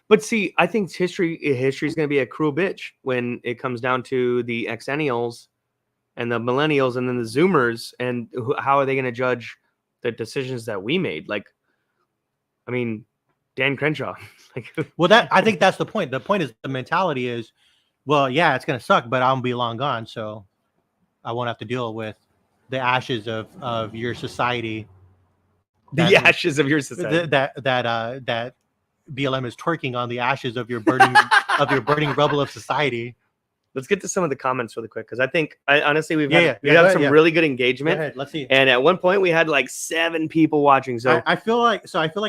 but see, I think history is going to be a cruel bitch when it comes down to the exennials and the millennials and then the Zoomers, and how are they going to judge the decisions that we made? Like, I mean, Dan Crenshaw. Well, I think that's the point. The point is the mentality is, well, yeah, it's going to suck, but I'll be long gone, so I won't have to deal with the ashes of your society. The ashes of your society. That BLM is twerking on the ashes of your burning rubble of society. Let's get to some of the comments really quick, because I think honestly we've had some really good engagement. Go ahead, let's see. And at one point we had like 7 people watching. So I feel like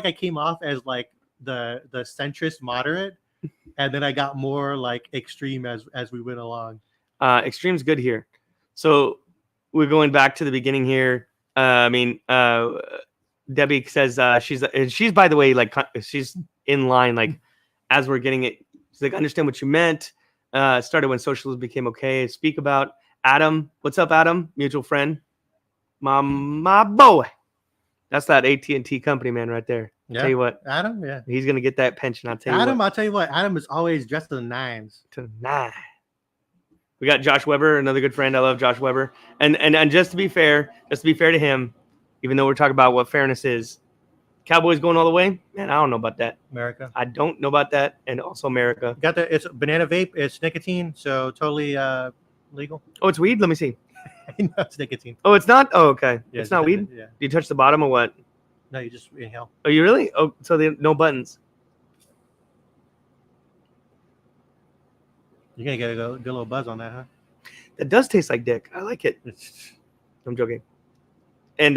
I came off as like the centrist moderate, and then I got more like extreme as we went along. Extreme's good here. So we're going back to the beginning here. Debbie says she's by the way, like she's in line, like as we're getting it. She's like, understand what you meant. Started when socialism became okay. Speak about Adam. What's up, Adam? Mutual friend. My boy. That's that AT&T company man right there. Yeah. Tell you what, Adam, yeah, he's gonna get that pension. I'll tell you what, Adam is always dressed to the nines. We got Josh Weber, another good friend. I love Josh Weber. And just to be fair to him, even though we're talking about what fairness is, Cowboys going all the way? Man, I don't know about that. America. I don't know about that. And also America. It's banana vape. It's nicotine, so totally legal. Oh, it's weed? Let me see. No, it's nicotine. Oh, it's not? Oh, okay. Yeah, it's not weed? Yeah. Do you touch the bottom or what? No, you just inhale. Oh, you really? Oh, so no buttons. You're going to get a good little buzz on that, huh? That does taste like dick. I like it. I'm joking. And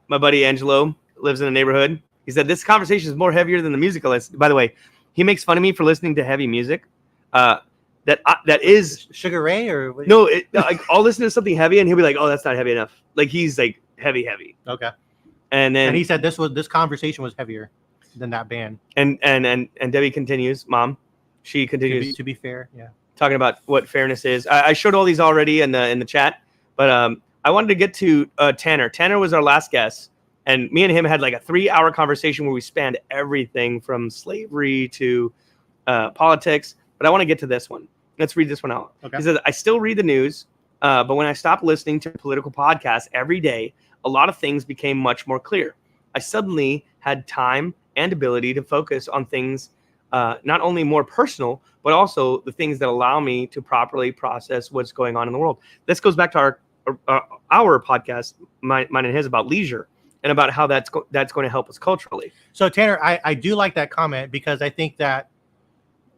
my buddy Angelo lives in a neighborhood. He said, this conversation is more heavier than the musical list. By the way, he makes fun of me for listening to heavy music. That is Sugar Ray or what? No, like I'll listen to something heavy and he'll be like, oh, that's not heavy enough. Like he's like heavy. Okay. And he said this conversation was heavier than that band. And Debbie continues, Mom. She continues to be fair, yeah. Talking about what fairness is. I showed all these already in the chat, but I wanted to get to Tanner. Tanner was our last guest, and me and him had like a 3-hour conversation where we spanned everything from slavery to politics. But I want to get to this one. Let's read this one out. Okay. He says, I still read the news, but when I stopped listening to political podcasts every day, a lot of things became much more clear. I suddenly had time and ability to focus on things not only more personal, but also the things that allow me to properly process what's going on in the world. This goes back to our podcast, mine and his, about leisure and about how that's going to help us culturally. So Tanner, I do like that comment, because I think that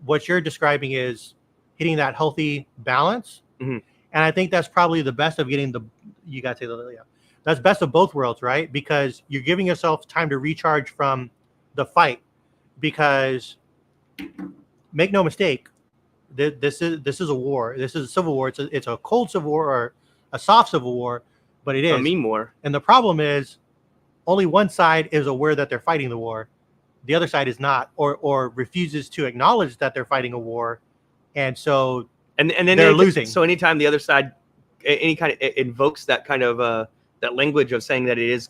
what you're describing is hitting that healthy balance. Mm-hmm. And I think that's probably the best of getting that's best of both worlds, right? Because you're giving yourself time to recharge from the fight, because make no mistake, this is a war. This is a civil war. It's a cold civil war or a soft civil war, but it is a mean war. And the problem is only one side is aware that they're fighting the war. The other side is not, or refuses to acknowledge that they're fighting a war. And so and then they're losing. So anytime the other side it invokes that kind of that language of saying that it is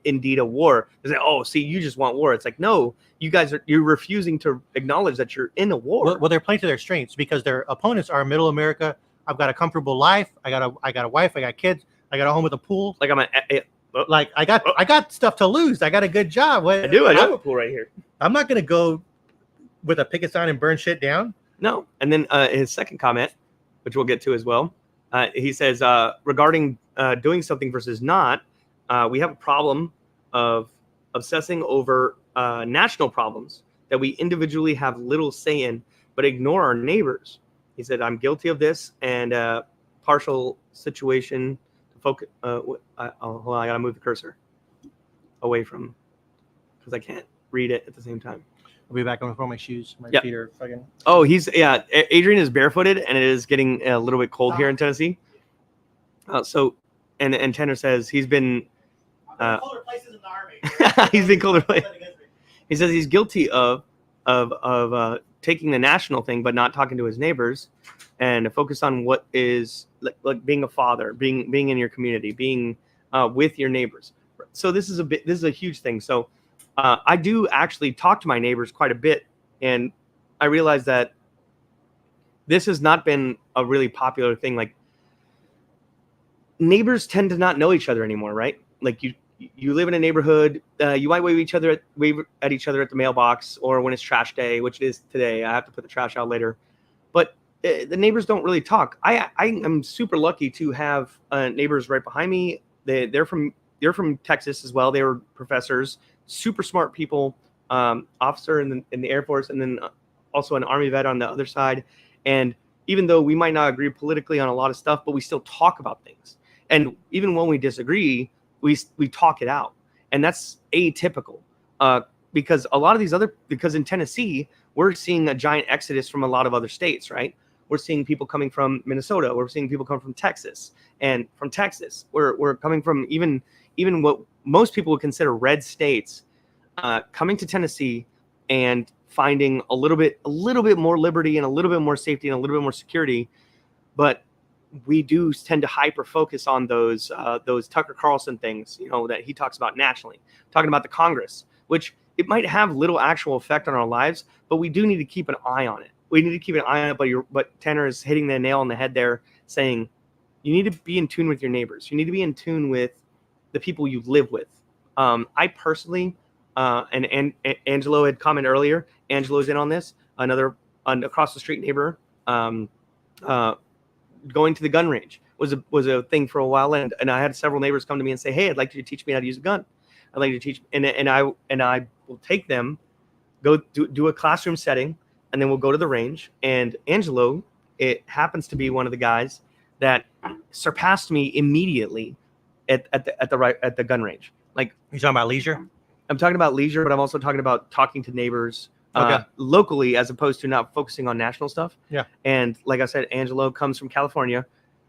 indeed a war, they say, oh, see, you just want war. It's like, no, you're refusing to acknowledge that you're in a war. Well, they're playing to their strengths, because their opponents are middle America. I've got a comfortable life. I got a wife. I got kids. I got a home with a pool. Like I got stuff to lose. I got a good job. I do. I have a pool right here. I'm not gonna go with a picket sign and burn shit down. No. And then his second comment, which we'll get to as well, he says regarding doing something versus not, we have a problem of obsessing over national problems that we individually have little say in, but ignore our neighbors. He said, I'm guilty of this and partial situation to focus. Hold on, I gotta move the cursor away from because I can't read it at the same time. I'll be back on my shoes. My Yep. feet are fucking. Oh, Adrian is barefooted, and it is getting a little bit cold here in Tennessee. And Tanner says he's been colder places in the army. he's been colder places. He says he's guilty of taking the national thing, but not talking to his neighbors, and to focus on what is like being a father, being in your community, being with your neighbors. So this is a huge thing. So I do actually talk to my neighbors quite a bit, and I realize that this has not been a really popular thing. Like, neighbors tend to not know each other anymore, right? Like you live in a neighborhood, you might wave at each other at the mailbox, or when it's trash day, which it is today. I have to put the trash out later, but the neighbors don't really talk. I am super lucky to have neighbors right behind me. They're from Texas as well. They were professors, super smart people, officer in the Air Force, and then also an Army vet on the other side. And even though we might not agree politically on a lot of stuff, but we still talk about things. And even when we disagree, we talk it out. And that's atypical because a lot of because in Tennessee, we're seeing a giant exodus from a lot of other states, right? We're seeing people coming from Minnesota. We're seeing people come from Texas. And from Texas, we're coming from even what most people would consider red states, coming to Tennessee and finding a little bit more liberty and a little bit more safety and a little bit more security. But we do tend to hyper focus on those Tucker Carlson things, that he talks about nationally, talking about the Congress, which it might have little actual effect on our lives, but we do need to keep an eye on it. We need to keep an eye on it. But Tanner is hitting the nail on the head there, saying you need to be in tune with your neighbors. You need to be in tune with the people you live with. I personally, and Angelo had commented earlier. Angelo's in on this. Another across the street neighbor. Going to the gun range was a thing for a while, and I had several neighbors come to me and say, "Hey, I'd like you to teach me how to use a gun. I'd like you to teach," and I will take them, go do a classroom setting, and then we'll go to the range. And Angelo, it happens to be one of the guys that surpassed me immediately at the gun range. Like, You talking about leisure? I'm talking about leisure, but I'm also talking about talking to neighbors. Okay. Locally, as opposed to not focusing on national stuff. Yeah. And like I said, Angelo comes from California,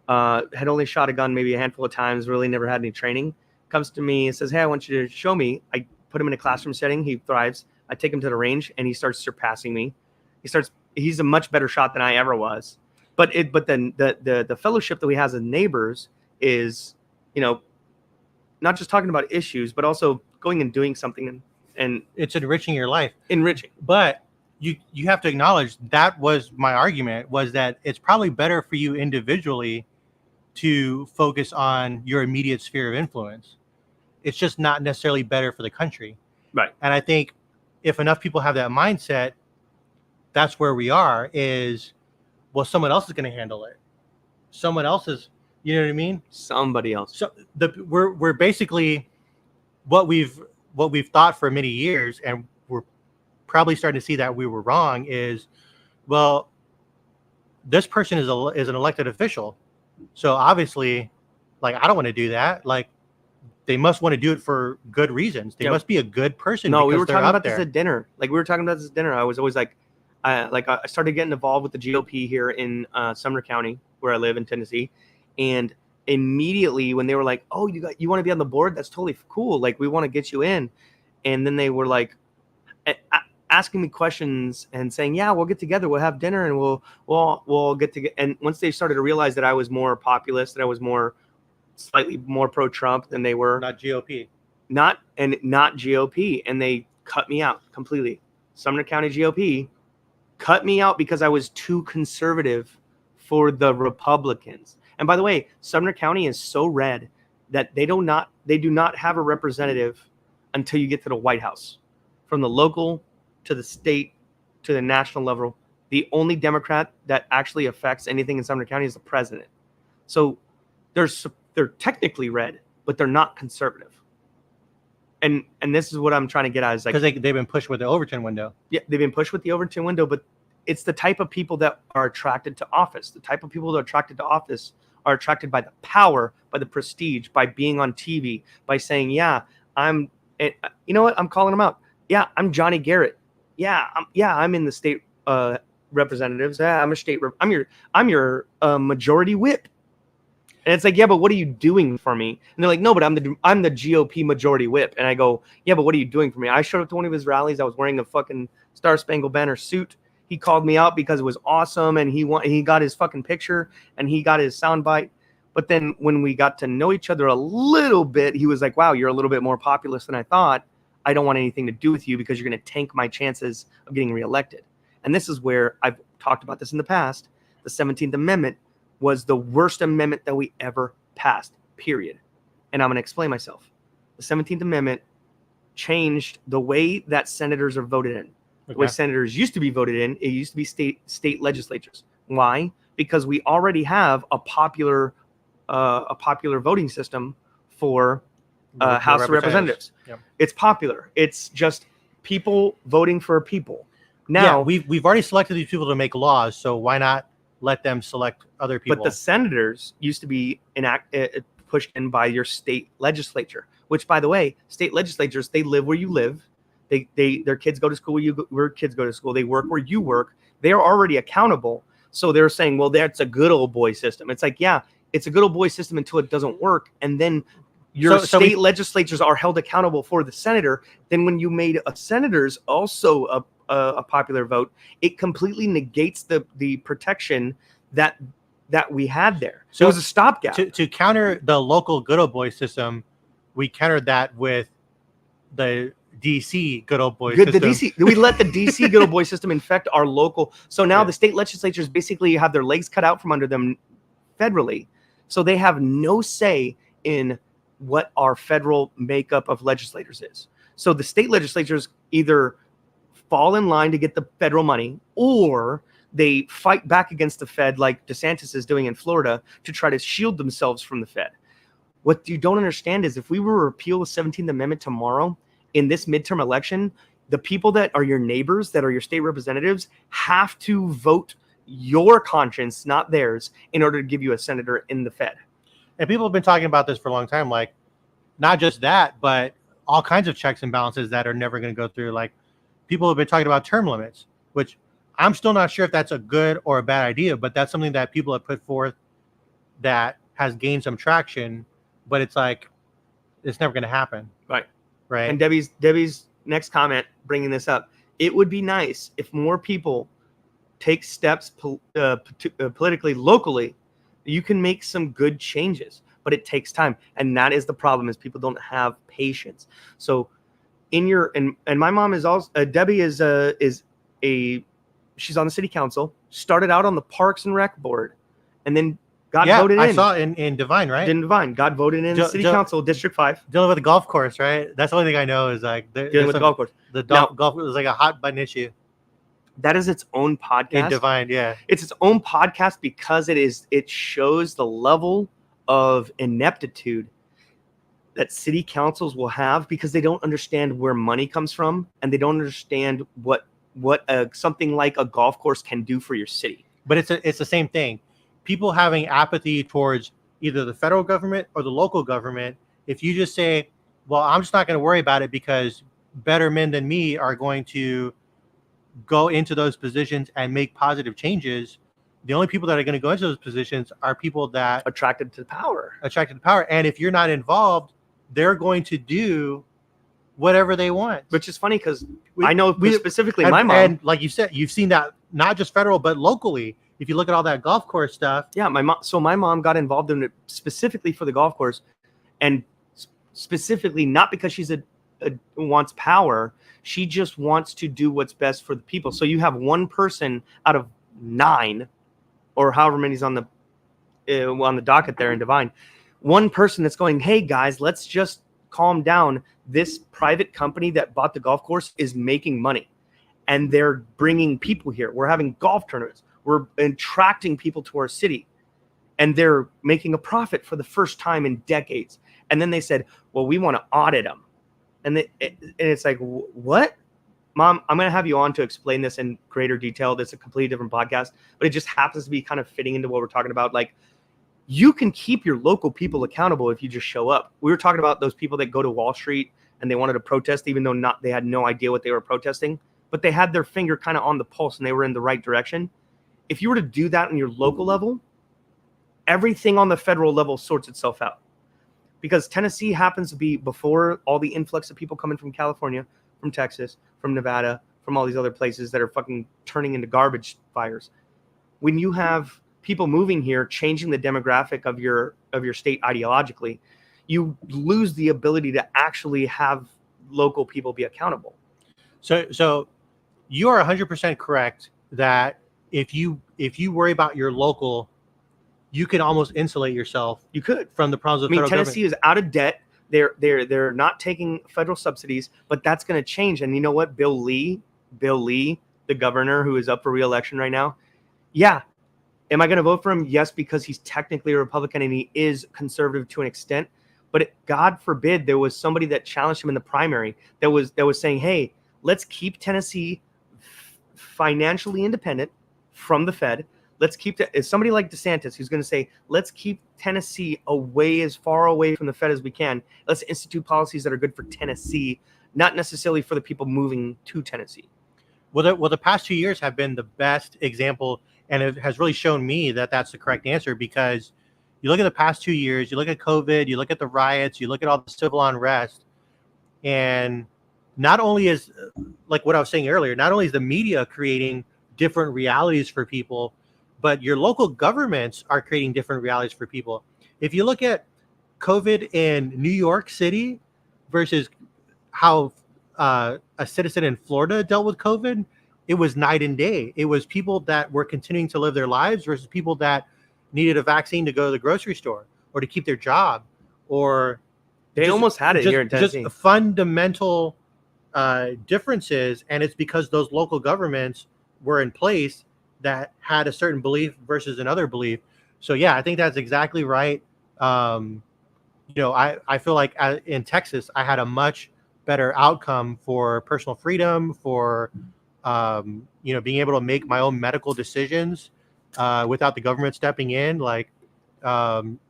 had only shot a gun maybe a handful of times, really never had any training. Comes to me and says, "Hey, I want you to show me." I put him in a classroom setting. He thrives. I take him to the range, and he starts surpassing me. He's a much better shot than I ever was. But then the fellowship that we have as neighbors is, not just talking about issues, but also going and doing something and It's enriching your life. enriching. But you have to acknowledge that was my argument, was that it's probably better for you individually to focus on your immediate sphere of influence. It's just not necessarily better for the country. Right. And I think if enough people have that mindset, that's where we are, is, well, someone else is going to handle it. Someone else is, you know what I mean? Somebody else. So we're basically what we've thought for many years, and we're probably starting to see that we were wrong, is, well, this person is an elected official. So obviously, like, I don't want to do that. Like, they must want to do it for good reasons. They must be a good person. No, we were they're talking up about this there. at dinner. I was always like, I started getting involved with the GOP here in Sumner County, where I live in Tennessee, and immediately when they were like, "Oh, you want to be on the board? That's totally cool. Like, we want to get you in," and then they were like asking me questions and saying, "Yeah, we'll get together. We'll have dinner, and we'll get together." And once they started to realize that I was more populist, that I was slightly more pro-Trump than they were, Not GOP. not GOP, and they cut me out completely. Sumner County GOP cut me out because I was too conservative for the Republicans. And by the way, Sumner County is so red that they do not have a representative until you get to the White House. From the local to the state to the national level, the only Democrat that actually affects anything in Sumner County is the president. So they're technically red, but they're not conservative. And this is what I'm trying to get at, is like, Because they've been pushed with the Overton window. Yeah, they've been pushed with the Overton window, but it's the type of people that are attracted to office. The type of people that are attracted to office are attracted by the power, by the prestige, by being on TV, by saying, yeah, I'm, you know what? I'm calling them out. Yeah, I'm Johnny Garrett. Yeah, I'm in the state representatives. Yeah, I'm your majority whip. And it's like, yeah, but what are you doing for me? And they're like, no, but I'm the GOP majority whip. And I go, yeah, but what are you doing for me? I showed up to one of his rallies. I was wearing a fucking Star Spangled Banner suit. He called me out because it was awesome, and he got his fucking picture and he got his soundbite. But then when we got to know each other a little bit, he was like, wow, you're a little bit more populist than I thought. I don't want anything to do with you because you're going to tank my chances of getting reelected. And this is where I've talked about this in the past. The 17th Amendment was the worst amendment that we ever passed, period. And I'm going to explain myself. The 17th Amendment changed the way that senators are voted in. The way senators used to be voted in, it used to be state legislatures. Why? Because we already have a popular voting system for House of Representatives. Yep. It's popular. It's just people voting for people. Now we've already selected these people to make laws, so why not let them select other people? But the senators used to be pushed in by your state legislature, which, by the way, state legislatures, they live where you live. Their kids go to school where kids go to school. They work where you work. They are already accountable. So they're saying, well, that's a good old boy system. It's like, yeah, it's a good old boy system until it doesn't work. And then your state legislatures are held accountable for the senator. Then when you made a senators also a popular vote, it completely negates the protection that we had there. So it was a stopgap. To counter the local good old boy system, we countered that with the DC good old boy system. We let the DC good old boy system infect our local. So now the state legislatures basically have their legs cut out from under them federally. So they have no say in what our federal makeup of legislators is. So the state legislatures either fall in line to get the federal money, or they fight back against the Fed like DeSantis is doing in Florida to try to shield themselves from the Fed. What you don't understand is if we were to repeal the 17th Amendment tomorrow in this midterm election, the people that are your neighbors, that are your state representatives, have to vote your conscience, not theirs, in order to give you a senator in the Fed. And people have been talking about this for a long time, like not just that, but all kinds of checks and balances that are never going to go through. Like people have been talking about term limits, which I'm still not sure if that's a good or a bad idea, but that's something that people have put forth that has gained some traction, but it's like, it's never going to happen. Right. Right. And Debbie's next comment, bringing this up, it would be nice if more people take steps politically, locally, you can make some good changes, but it takes time. And that is the problem, is people don't have patience. So and my mom is also, Debbie is she's on the city council, started out on the Parks and Rec board, and then got voted in. I saw in Divine, right? In Divine, got voted in city council, District 5. Dealing with the golf course, right? That's the only thing I know is like dealing with the golf course. The golf course is like a hot button issue. That is its own podcast. In Divine, yeah. It's its own podcast because it shows the level of ineptitude that city councils will have, because they don't understand where money comes from, and they don't understand what something like a golf course can do for your city. But it's the same thing. People having apathy towards either the federal government or the local government. If you just say, well, I'm just not going to worry about it because better men than me are going to go into those positions and make positive changes, the only people that are going to go into those positions are people that attracted to power. And if you're not involved, they're going to do whatever they want. Which is funny because I know specifically my mom. And like you said, you've seen that not just federal, but locally. If you look at all that golf course stuff. Yeah, my mom got involved in it specifically for the golf course, and specifically not because she's wants power. She just wants to do what's best for the people. So you have one person out of 9, or however many's on the docket there in Divine, one person that's going, hey guys, let's just calm down. This private company that bought the golf course is making money, and they're bringing people here. We're having golf tournaments. We're attracting people to our city, and they're making a profit for the first time in decades. And then they said, well, we want to audit them. And it's like, what? Mom, I'm going to have you on to explain this in greater detail. This is a completely different podcast, but it just happens to be kind of fitting into what we're talking about. Like, you can keep your local people accountable if you just show up. We were talking about those people that go to Wall Street and they wanted to protest, even though they had no idea what they were protesting, but they had their finger kind of on the pulse and they were in the right direction. If you were to do that on your local level, everything on the federal level sorts itself out. Because Tennessee happens to be before all the influx of people coming from California, from Texas, from Nevada, from all these other places that are fucking turning into garbage fires. When you have people moving here, changing the demographic of your state ideologically, you lose the ability to actually have local people be accountable. So you are 100% correct that if you worry about your local, you can almost insulate yourself. You could from the problems of the federal Tennessee government. is out of debt. They're not taking federal subsidies, but that's going to change. And you know what? Bill Lee, the governor who is up for re-election right now. Yeah. Am I going to vote for him? Yes, because he's technically a Republican and he is conservative to an extent. But God forbid there was somebody that challenged him in the primary that was saying, hey, let's keep Tennessee financially independent from the Fed. Let's keep it's somebody like DeSantis who's going to say, let's keep Tennessee as far away from the Fed as we can. Let's institute policies that are good for Tennessee, not necessarily for the people moving to Tennessee. Well, the past 2 years have been the best example, and it has really shown me that that's the correct answer, because you look at the past 2 years, you look at COVID, you look at the riots, you look at all the civil unrest, and not only is, like what I was saying earlier, not only is the media creating different realities for people, but your local governments are creating different realities for people. If you look at COVID in New York City versus how a citizen in Florida dealt with COVID, it was night and day. It was people that were continuing to live their lives versus people that needed a vaccine to go to the grocery store or to keep their job, or they almost had it here in Tennessee. Just fundamental differences, and it's because those local governments were in place that had a certain belief versus another belief. So yeah, I think that's exactly right. I feel like in Texas, I had a much better outcome for personal freedom, for being able to make my own medical decisions without the government stepping in. Like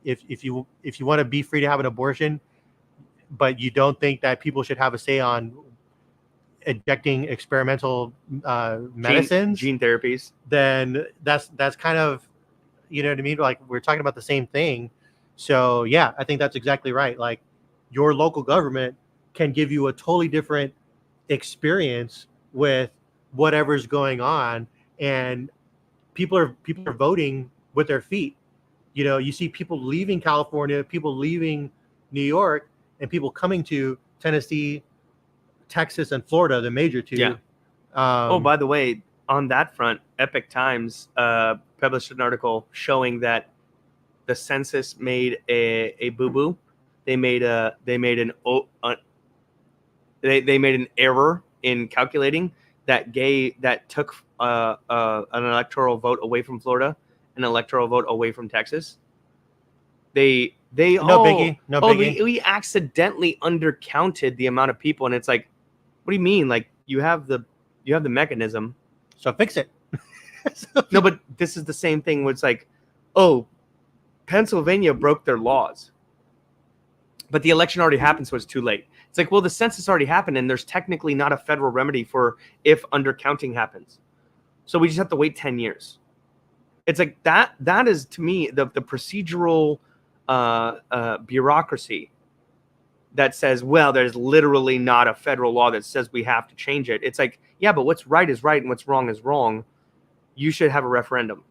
if you want to be free to have an abortion, but you don't think that people should have a say on injecting experimental medicines, gene therapies, then that's kind of, you know what I mean? Like, we're talking about the same thing. So yeah, I think that's exactly right. Like, your local government can give you a totally different experience with whatever's going on, and people are voting with their feet. You see people leaving California, people leaving New York, and people coming to Tennessee, Texas, and Florida, the major two. Yeah. By the way, on that front, Epic Times published an article showing that the census made a boo-boo. They made an error in calculating that took an electoral vote away from Florida, an electoral vote away from Texas. No biggie. We accidentally undercounted the amount of people, and it's like, what do you mean? Like, you have the mechanism, so fix it. No, but this is the same thing where it's like, oh, Pennsylvania broke their laws, but the election already happened, so it's too late. It's like, well, the census already happened, and there's technically not a federal remedy for if undercounting happens. So we just have to wait 10 years. It's like that is, to me, the procedural bureaucracy that says, well, there's literally not a federal law that says we have to change it. It's like, yeah, but what's right is right and what's wrong is wrong. You should have a referendum.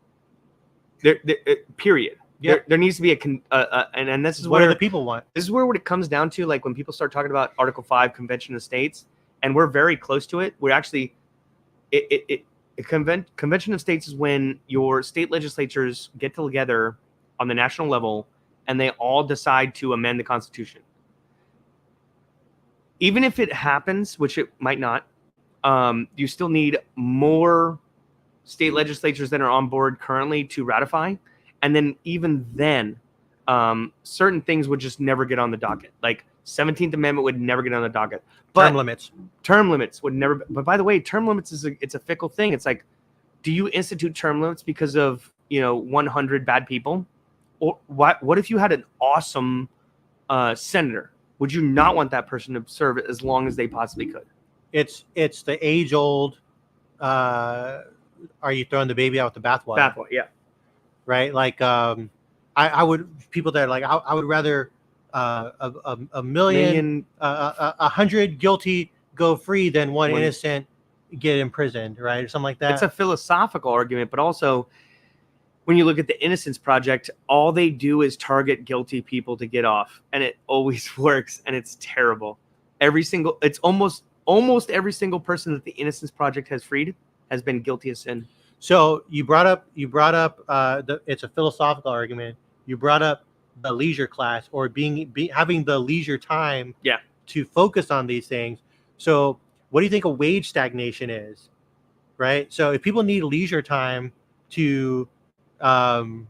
Period. Yeah. There needs to be and this is what do the people want. This is where what it comes down to, like when people start talking about Article 5 Convention of States, and we're very close to it. We're actually Convention of States is when your state legislatures get together on the national level and they all decide to amend the Constitution. Even if it happens, which it might not, you still need more state legislatures that are on board currently to ratify. And then even then, certain things would just never get on the docket. Like 17th Amendment would never get on the docket. But Term limits. would never. But by the way, term limits it's a fickle thing. It's like, do you institute term limits because of 100 bad people, or what if you had an awesome senator? Would you not want that person to serve as long as they possibly could? It's the age old. Are you throwing the baby out with the bathwater? Bathwater, yeah. Right. Like I would people that are like I would rather a million 100 guilty go free than one innocent get imprisoned, right? Something like that. It's a philosophical argument, but also when you look at the Innocence Project, all they do is target guilty people to get off, and it always works, and it's terrible. It's almost every single person that the Innocence Project has freed has been guilty of sin. So you brought up it's a philosophical argument. You brought up the leisure class, or having the leisure time to focus on these things. So what do you think a wage stagnation is, right? So if people need leisure time to give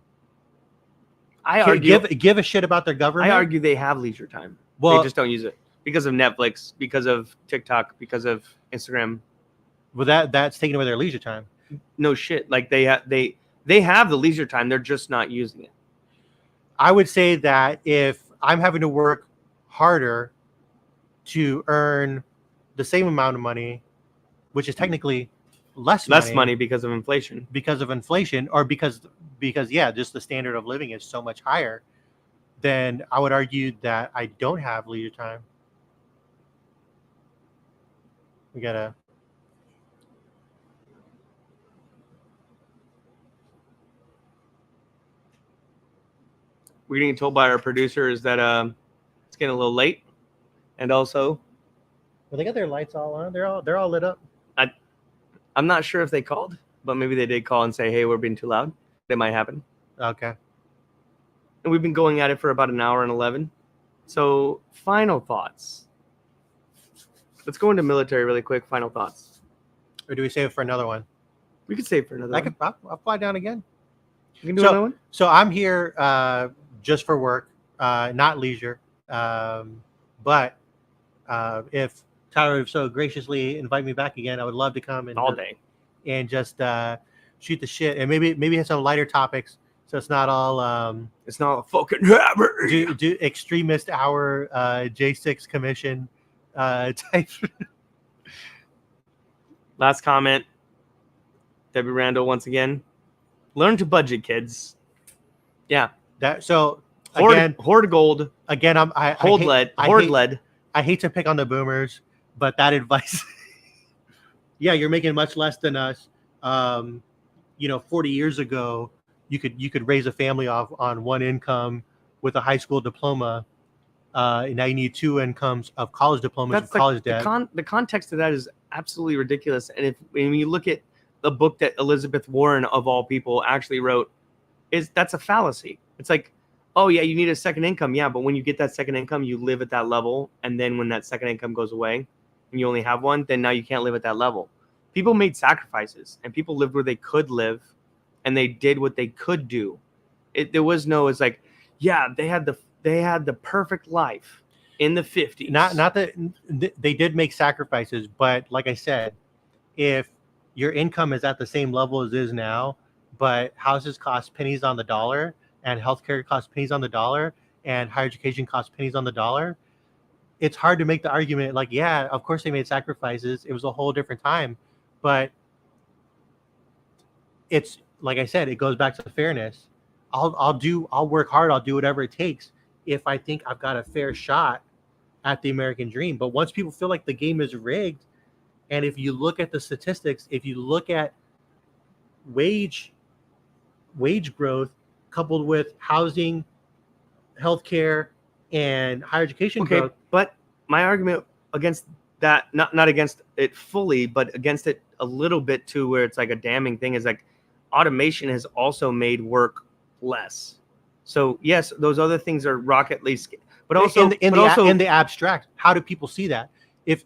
a shit about their government, I argue they have leisure time. Well, they just don't use it because of Netflix, because of TikTok, because of Instagram. Well, that's taking away their leisure time. No shit. Like they have the leisure time. They're just not using it. I would say that if I'm having to work harder to earn the same amount of money, which is technically less money because of inflation, or because just the standard of living is so much higher, then I would argue that I don't have leisure time. We're getting told by our producers that it's getting a little late, and also they got their lights all on. They're all lit up. I'm not sure if they called, but maybe they did call and say, "Hey, we're being too loud." That might happen. Okay. And we've been going at it for about an hour and 11. So, final thoughts. Let's go into military really quick. Final thoughts. Or do we save it for another one? We could save it for another one. I'll fly down again. You can do another one? So I'm here just for work, not leisure. But if Tyler would so graciously invite me back again, I would love to come and all day and just shoot the shit, and maybe have some lighter topics, so it's not all it's not a fucking hammer. Do extremist hour J6 commission type. Last comment, Debbie Randall once again. Learn to budget, kids. Yeah. Hoard gold. Again, hoard lead. I hate to pick on the boomers, but that advice. Yeah, you're making much less than us. 40 years ago, you could raise a family off on one income with a high school diploma. And now you need two incomes of college diplomas, college debt. The context of that is absolutely ridiculous. And when you look at the book that Elizabeth Warren, of all people, actually wrote, that's a fallacy. It's like, oh yeah, you need a second income. Yeah, but when you get that second income, you live at that level. And then when that second income goes away and you only have one, then now you can't live at that level. People made sacrifices, and people lived where they could live, and they did what they could do. There was no, it's like, yeah, they had the perfect life in the 50s. Not that they did make sacrifices, but like I said, if your income is at the same level as it is now, but houses cost pennies on the dollar, and healthcare costs pennies on the dollar, and higher education costs pennies on the dollar, it's hard to make the argument like, yeah, of course they made sacrifices. It was a whole different time. But it's like I said, it goes back to the fairness. I'll work hard. I'll do whatever it takes if I think I've got a fair shot at the American dream. But once people feel like the game is rigged, and if you look at the statistics, if you look at wage growth coupled with housing, healthcare, and higher education growth. But my argument against that, not against it fully, but against it a little bit too, where it's like a damning thing, is like automation has also made work less. So yes, those other things are rocketly, but also in the abstract, how do people see that? If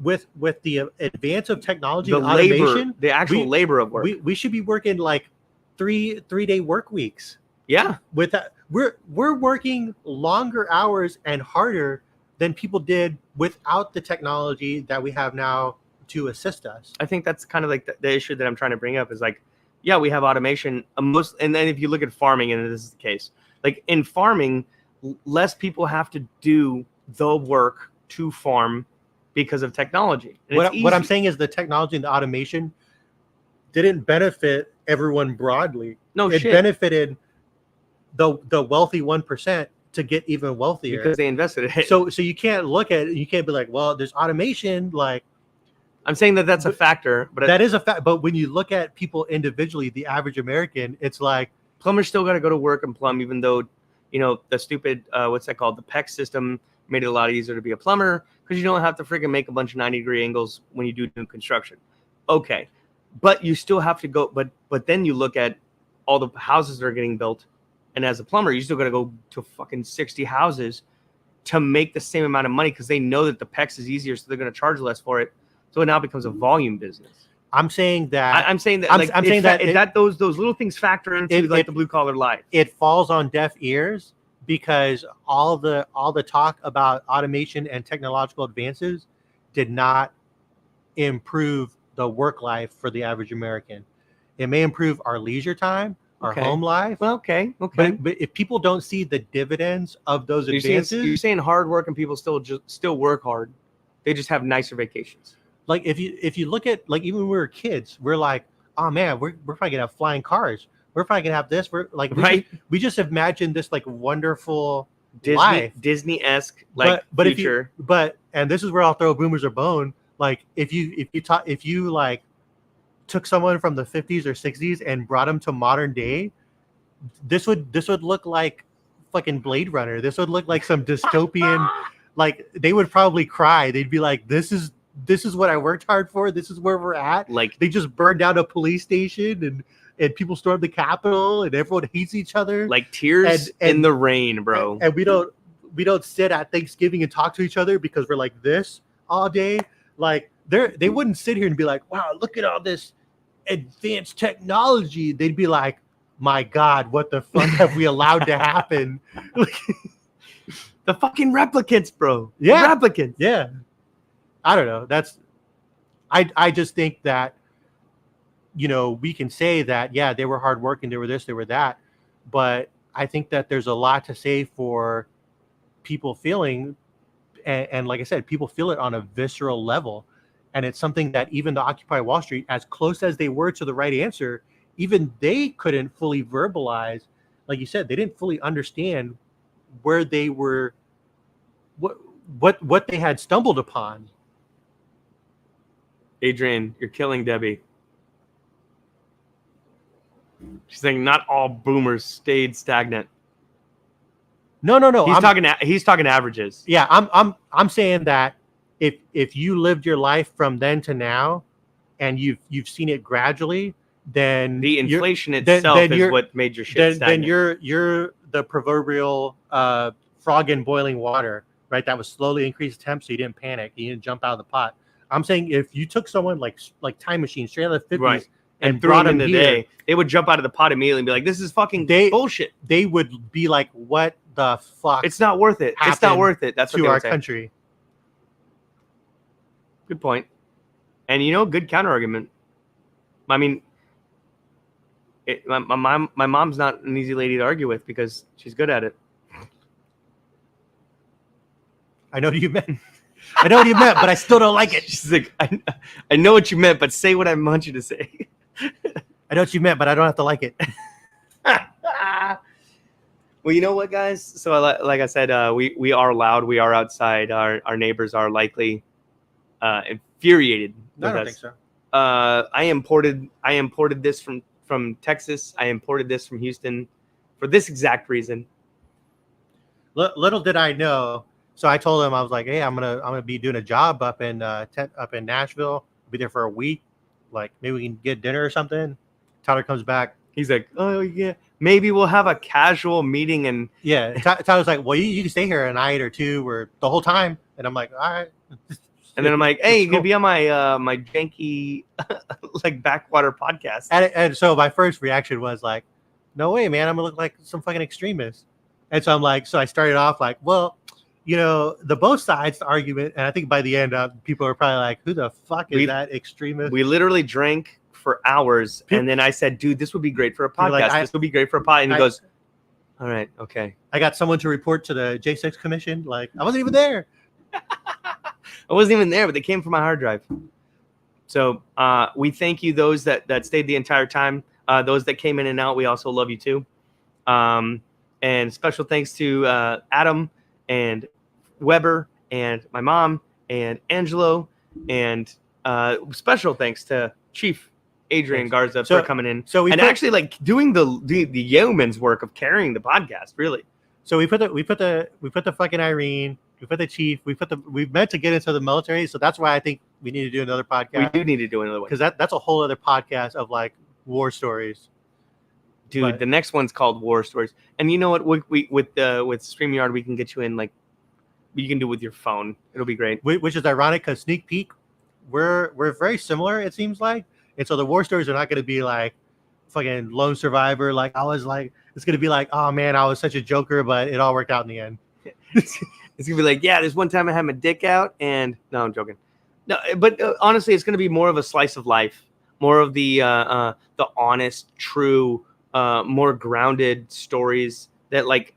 with the advance of technology, and automation, the actual labor of work, we should be working like three-day work weeks. Yeah, with that, we're working longer hours and harder than people did without the technology that we have now to assist us. I think that's kind of like the issue that I'm trying to bring up is like, yeah, we have automation. And then if you look at farming, and this is the case, like in farming, less people have to do the work to farm because of technology. And What I'm saying is the technology and the automation didn't benefit everyone broadly. No It shit. benefited the wealthy 1% to get even wealthier because they invested in it. So you can't look at it, you can't be like, well, there's automation, like I'm saying that that's a factor, but that is a fact. But when you look at people individually, the average American, it's like plumbers still got to go to work and plumb, even though, you know, the stupid what's that called, the PEC system made it a lot easier to be a plumber because you don't have to freaking make a bunch of 90-degree angles when you do new construction. Okay, but you still have to go. But then you look at all the houses that are getting built, and as a plumber, you still got to go to fucking 60 houses to make the same amount of money because they know that the PEX is easier, so they're going to charge less for it. So it now becomes a volume business. I'm saying that I'm saying that I'm saying that those little things factor into the blue collar life. It falls on deaf ears because all the talk about automation and technological advances did not improve the work life for the average American. It may improve our leisure time, our home life. Well, okay. But if people don't see the dividends of those advances, you're saying hard work and people still work hard. They just have nicer vacations. Like if you look at, like, even when we were kids, we're like, oh man, we're probably gonna have flying cars. We're probably gonna have this. We're like, we just imagined this like wonderful life, Disney-esque like future. And this is where I'll throw boomers a bone. Like if you like took someone from the 50s or 60s and brought them to modern day, this would look like fucking Blade Runner. This would look like some dystopian. Like they would probably cry. They'd be like, this is what I worked hard for. This is where we're at. Like they just burned down a police station and people stormed the Capitol and everyone hates each other. Like tears in the rain, bro. And we don't sit at Thanksgiving and talk to each other because we're like this all day. Like they wouldn't sit here and be like, wow, look at all this advanced technology. They'd be like, my God, what the fuck have we allowed to happen? The fucking replicants, bro. Yeah. Replicants. Yeah. I don't know. I just think that, you know, we can say that, yeah, they were hardworking, they were this, they were that. But I think that there's a lot to say for people feeling, and like I said, people feel it on a visceral level. And it's something that even the Occupy Wall Street, as close as they were to the right answer, even they couldn't fully verbalize. Like you said, they didn't fully understand where they were, what they had stumbled upon. Adrian, you're killing Debbie. She's saying not all boomers stayed stagnant. No. He's talking averages. Yeah, I'm saying that if you lived your life from then to now, and you've seen it gradually, then the inflation itself is what made your shit stagnant. Then you're the proverbial frog in boiling water, right? That was slowly increased temp, so you didn't panic, you didn't jump out of the pot. I'm saying if you took someone like Time Machine straight out of the 50s and threw them in the day, they would jump out of the pot immediately and be like, this is fucking bullshit. They would be like, what the fuck? It's not worth it. It's not worth it. That's what to our country. Good point. And, you know, good counter argument. I mean, my mom's not an easy lady to argue with because she's good at it. I know what you meant. I know what you meant, but I still don't like it. She's like, I know what you meant, but say what I want you to say. I know what you meant, but I don't have to like it. Well, you know what, guys? So, like I said, we are loud. We are outside. Our neighbors are likely infuriated. I don't think so. I imported this from Texas. I imported this from Houston for this exact reason. Little did I know. So I told him, I was like, hey, I'm gonna be doing a job up in Nashville. I'll be there for a week. Like maybe we can get dinner or something. Tyler comes back. He's like, oh yeah, maybe we'll have a casual meeting. And yeah, Tyler's like, well, you can stay here a night or two or the whole time. And I'm like, all right. And then I'm like, hey, you can be on my my janky like backwater podcast. And so my first reaction was like, no way, man, I'm gonna look like some fucking extremist. And so I'm like, so I started off like, well, the both sides argument, and I think by the end, people are probably like, who the fuck is that extremist? We literally drank for hours, and then I said, dude, this would be great for a podcast. Like, this would be great for a pod. And he goes, all right, okay. I got someone to report to the J6 commission. Like, I wasn't even there. I wasn't even there, but they came from my hard drive. So we thank you, those that stayed the entire time. Those that came in and out, we also love you too. And special thanks to Adam and Weber and my mom and Angelo, and special thanks to Chief Adrian Garza for coming in. So actually like doing the yeoman's work of carrying the podcast, really. So we put the fucking Irene, we put the Chief, we meant to get into the military, so that's why I think we need to do another podcast. We do need to do another one because that's a whole other podcast of like war stories. Dude, the next one's called War Stories. And you know what? We with StreamYard, we can get you in, like, you can do it with your phone. It'll be great. Which is ironic because sneak peek, we're very similar, it seems like. And so the war stories are not going to be like fucking lone survivor. Like I was like, it's going to be like, oh man, I was such a joker, but it all worked out in the end. It's going to be like, yeah, there's one time I had my dick out and no, I'm joking. No, but honestly, it's going to be more of a slice of life, more of the honest, true, more grounded stories that like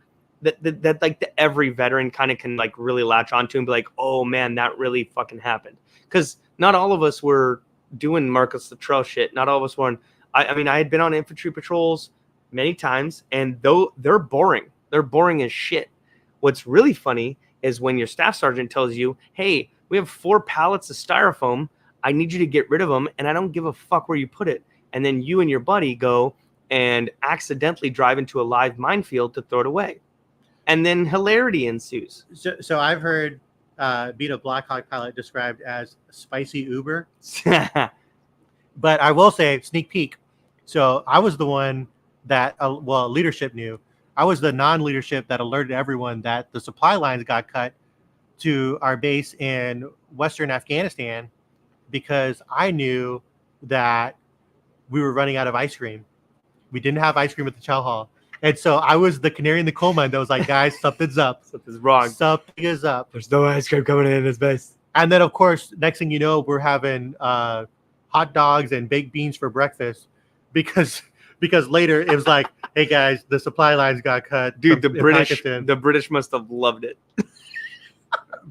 every veteran kind of can like really latch onto and be like, oh man, that really fucking happened. Because not all of us were doing Marcus Luttrell shit. Not all of us were. I mean, I had been on infantry patrols many times, and though they're boring as shit. What's really funny is when your staff sergeant tells you, hey, we have 4 pallets of styrofoam. I need you to get rid of them, and I don't give a fuck where you put it. And then you and your buddy go and accidentally drive into a live minefield to throw it away. And then hilarity ensues. So I've heard being a Black Hawk pilot described as spicy Uber. But I will say, sneak peek. So I was the one that, leadership knew. I was the non-leadership that alerted everyone that the supply lines got cut to our base in Western Afghanistan because I knew that we were running out of ice cream. We didn't have ice cream at the chow hall. And so I was the canary in the coal mine that was like, guys, something's up. Something's wrong. Something is up. There's no ice cream coming in this base. And then, of course, next thing you know, we're having hot dogs and baked beans for breakfast because later it was like, hey, guys, the supply lines got cut. Dude, the British must have loved it.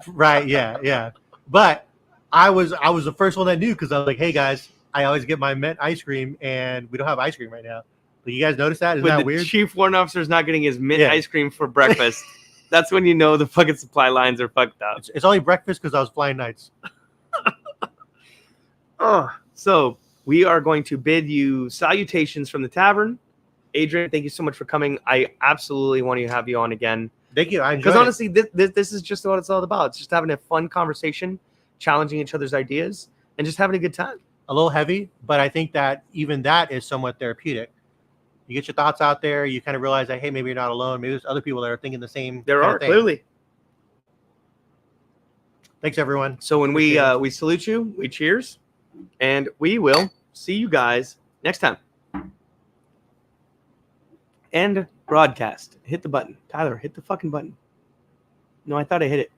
Right, yeah. But I was the first one that knew because I was like, hey, guys, I always get my mint ice cream, and we don't have ice cream right now. But you guys notice that? Isn't that weird? The chief warrant officer's not getting his mint ice cream for breakfast. That's when you know the fucking supply lines are fucked up. It's only breakfast because I was flying nights. So we are going to bid you salutations from the tavern. Adrian, thank you so much for coming. I absolutely want to have you on again. Thank you. Because honestly, this is just what it's all about. It's just having a fun conversation, challenging each other's ideas, and just having a good time. A little heavy, but I think that even that is somewhat therapeutic. You get your thoughts out there. You kind of realize that, hey, maybe you're not alone. Maybe there's other people that are thinking the same. There are, clearly. Thanks, everyone. So when we salute you, we cheers, and we will see you guys next time. End broadcast. Hit the button. Tyler, hit the fucking button. No, I thought I hit it.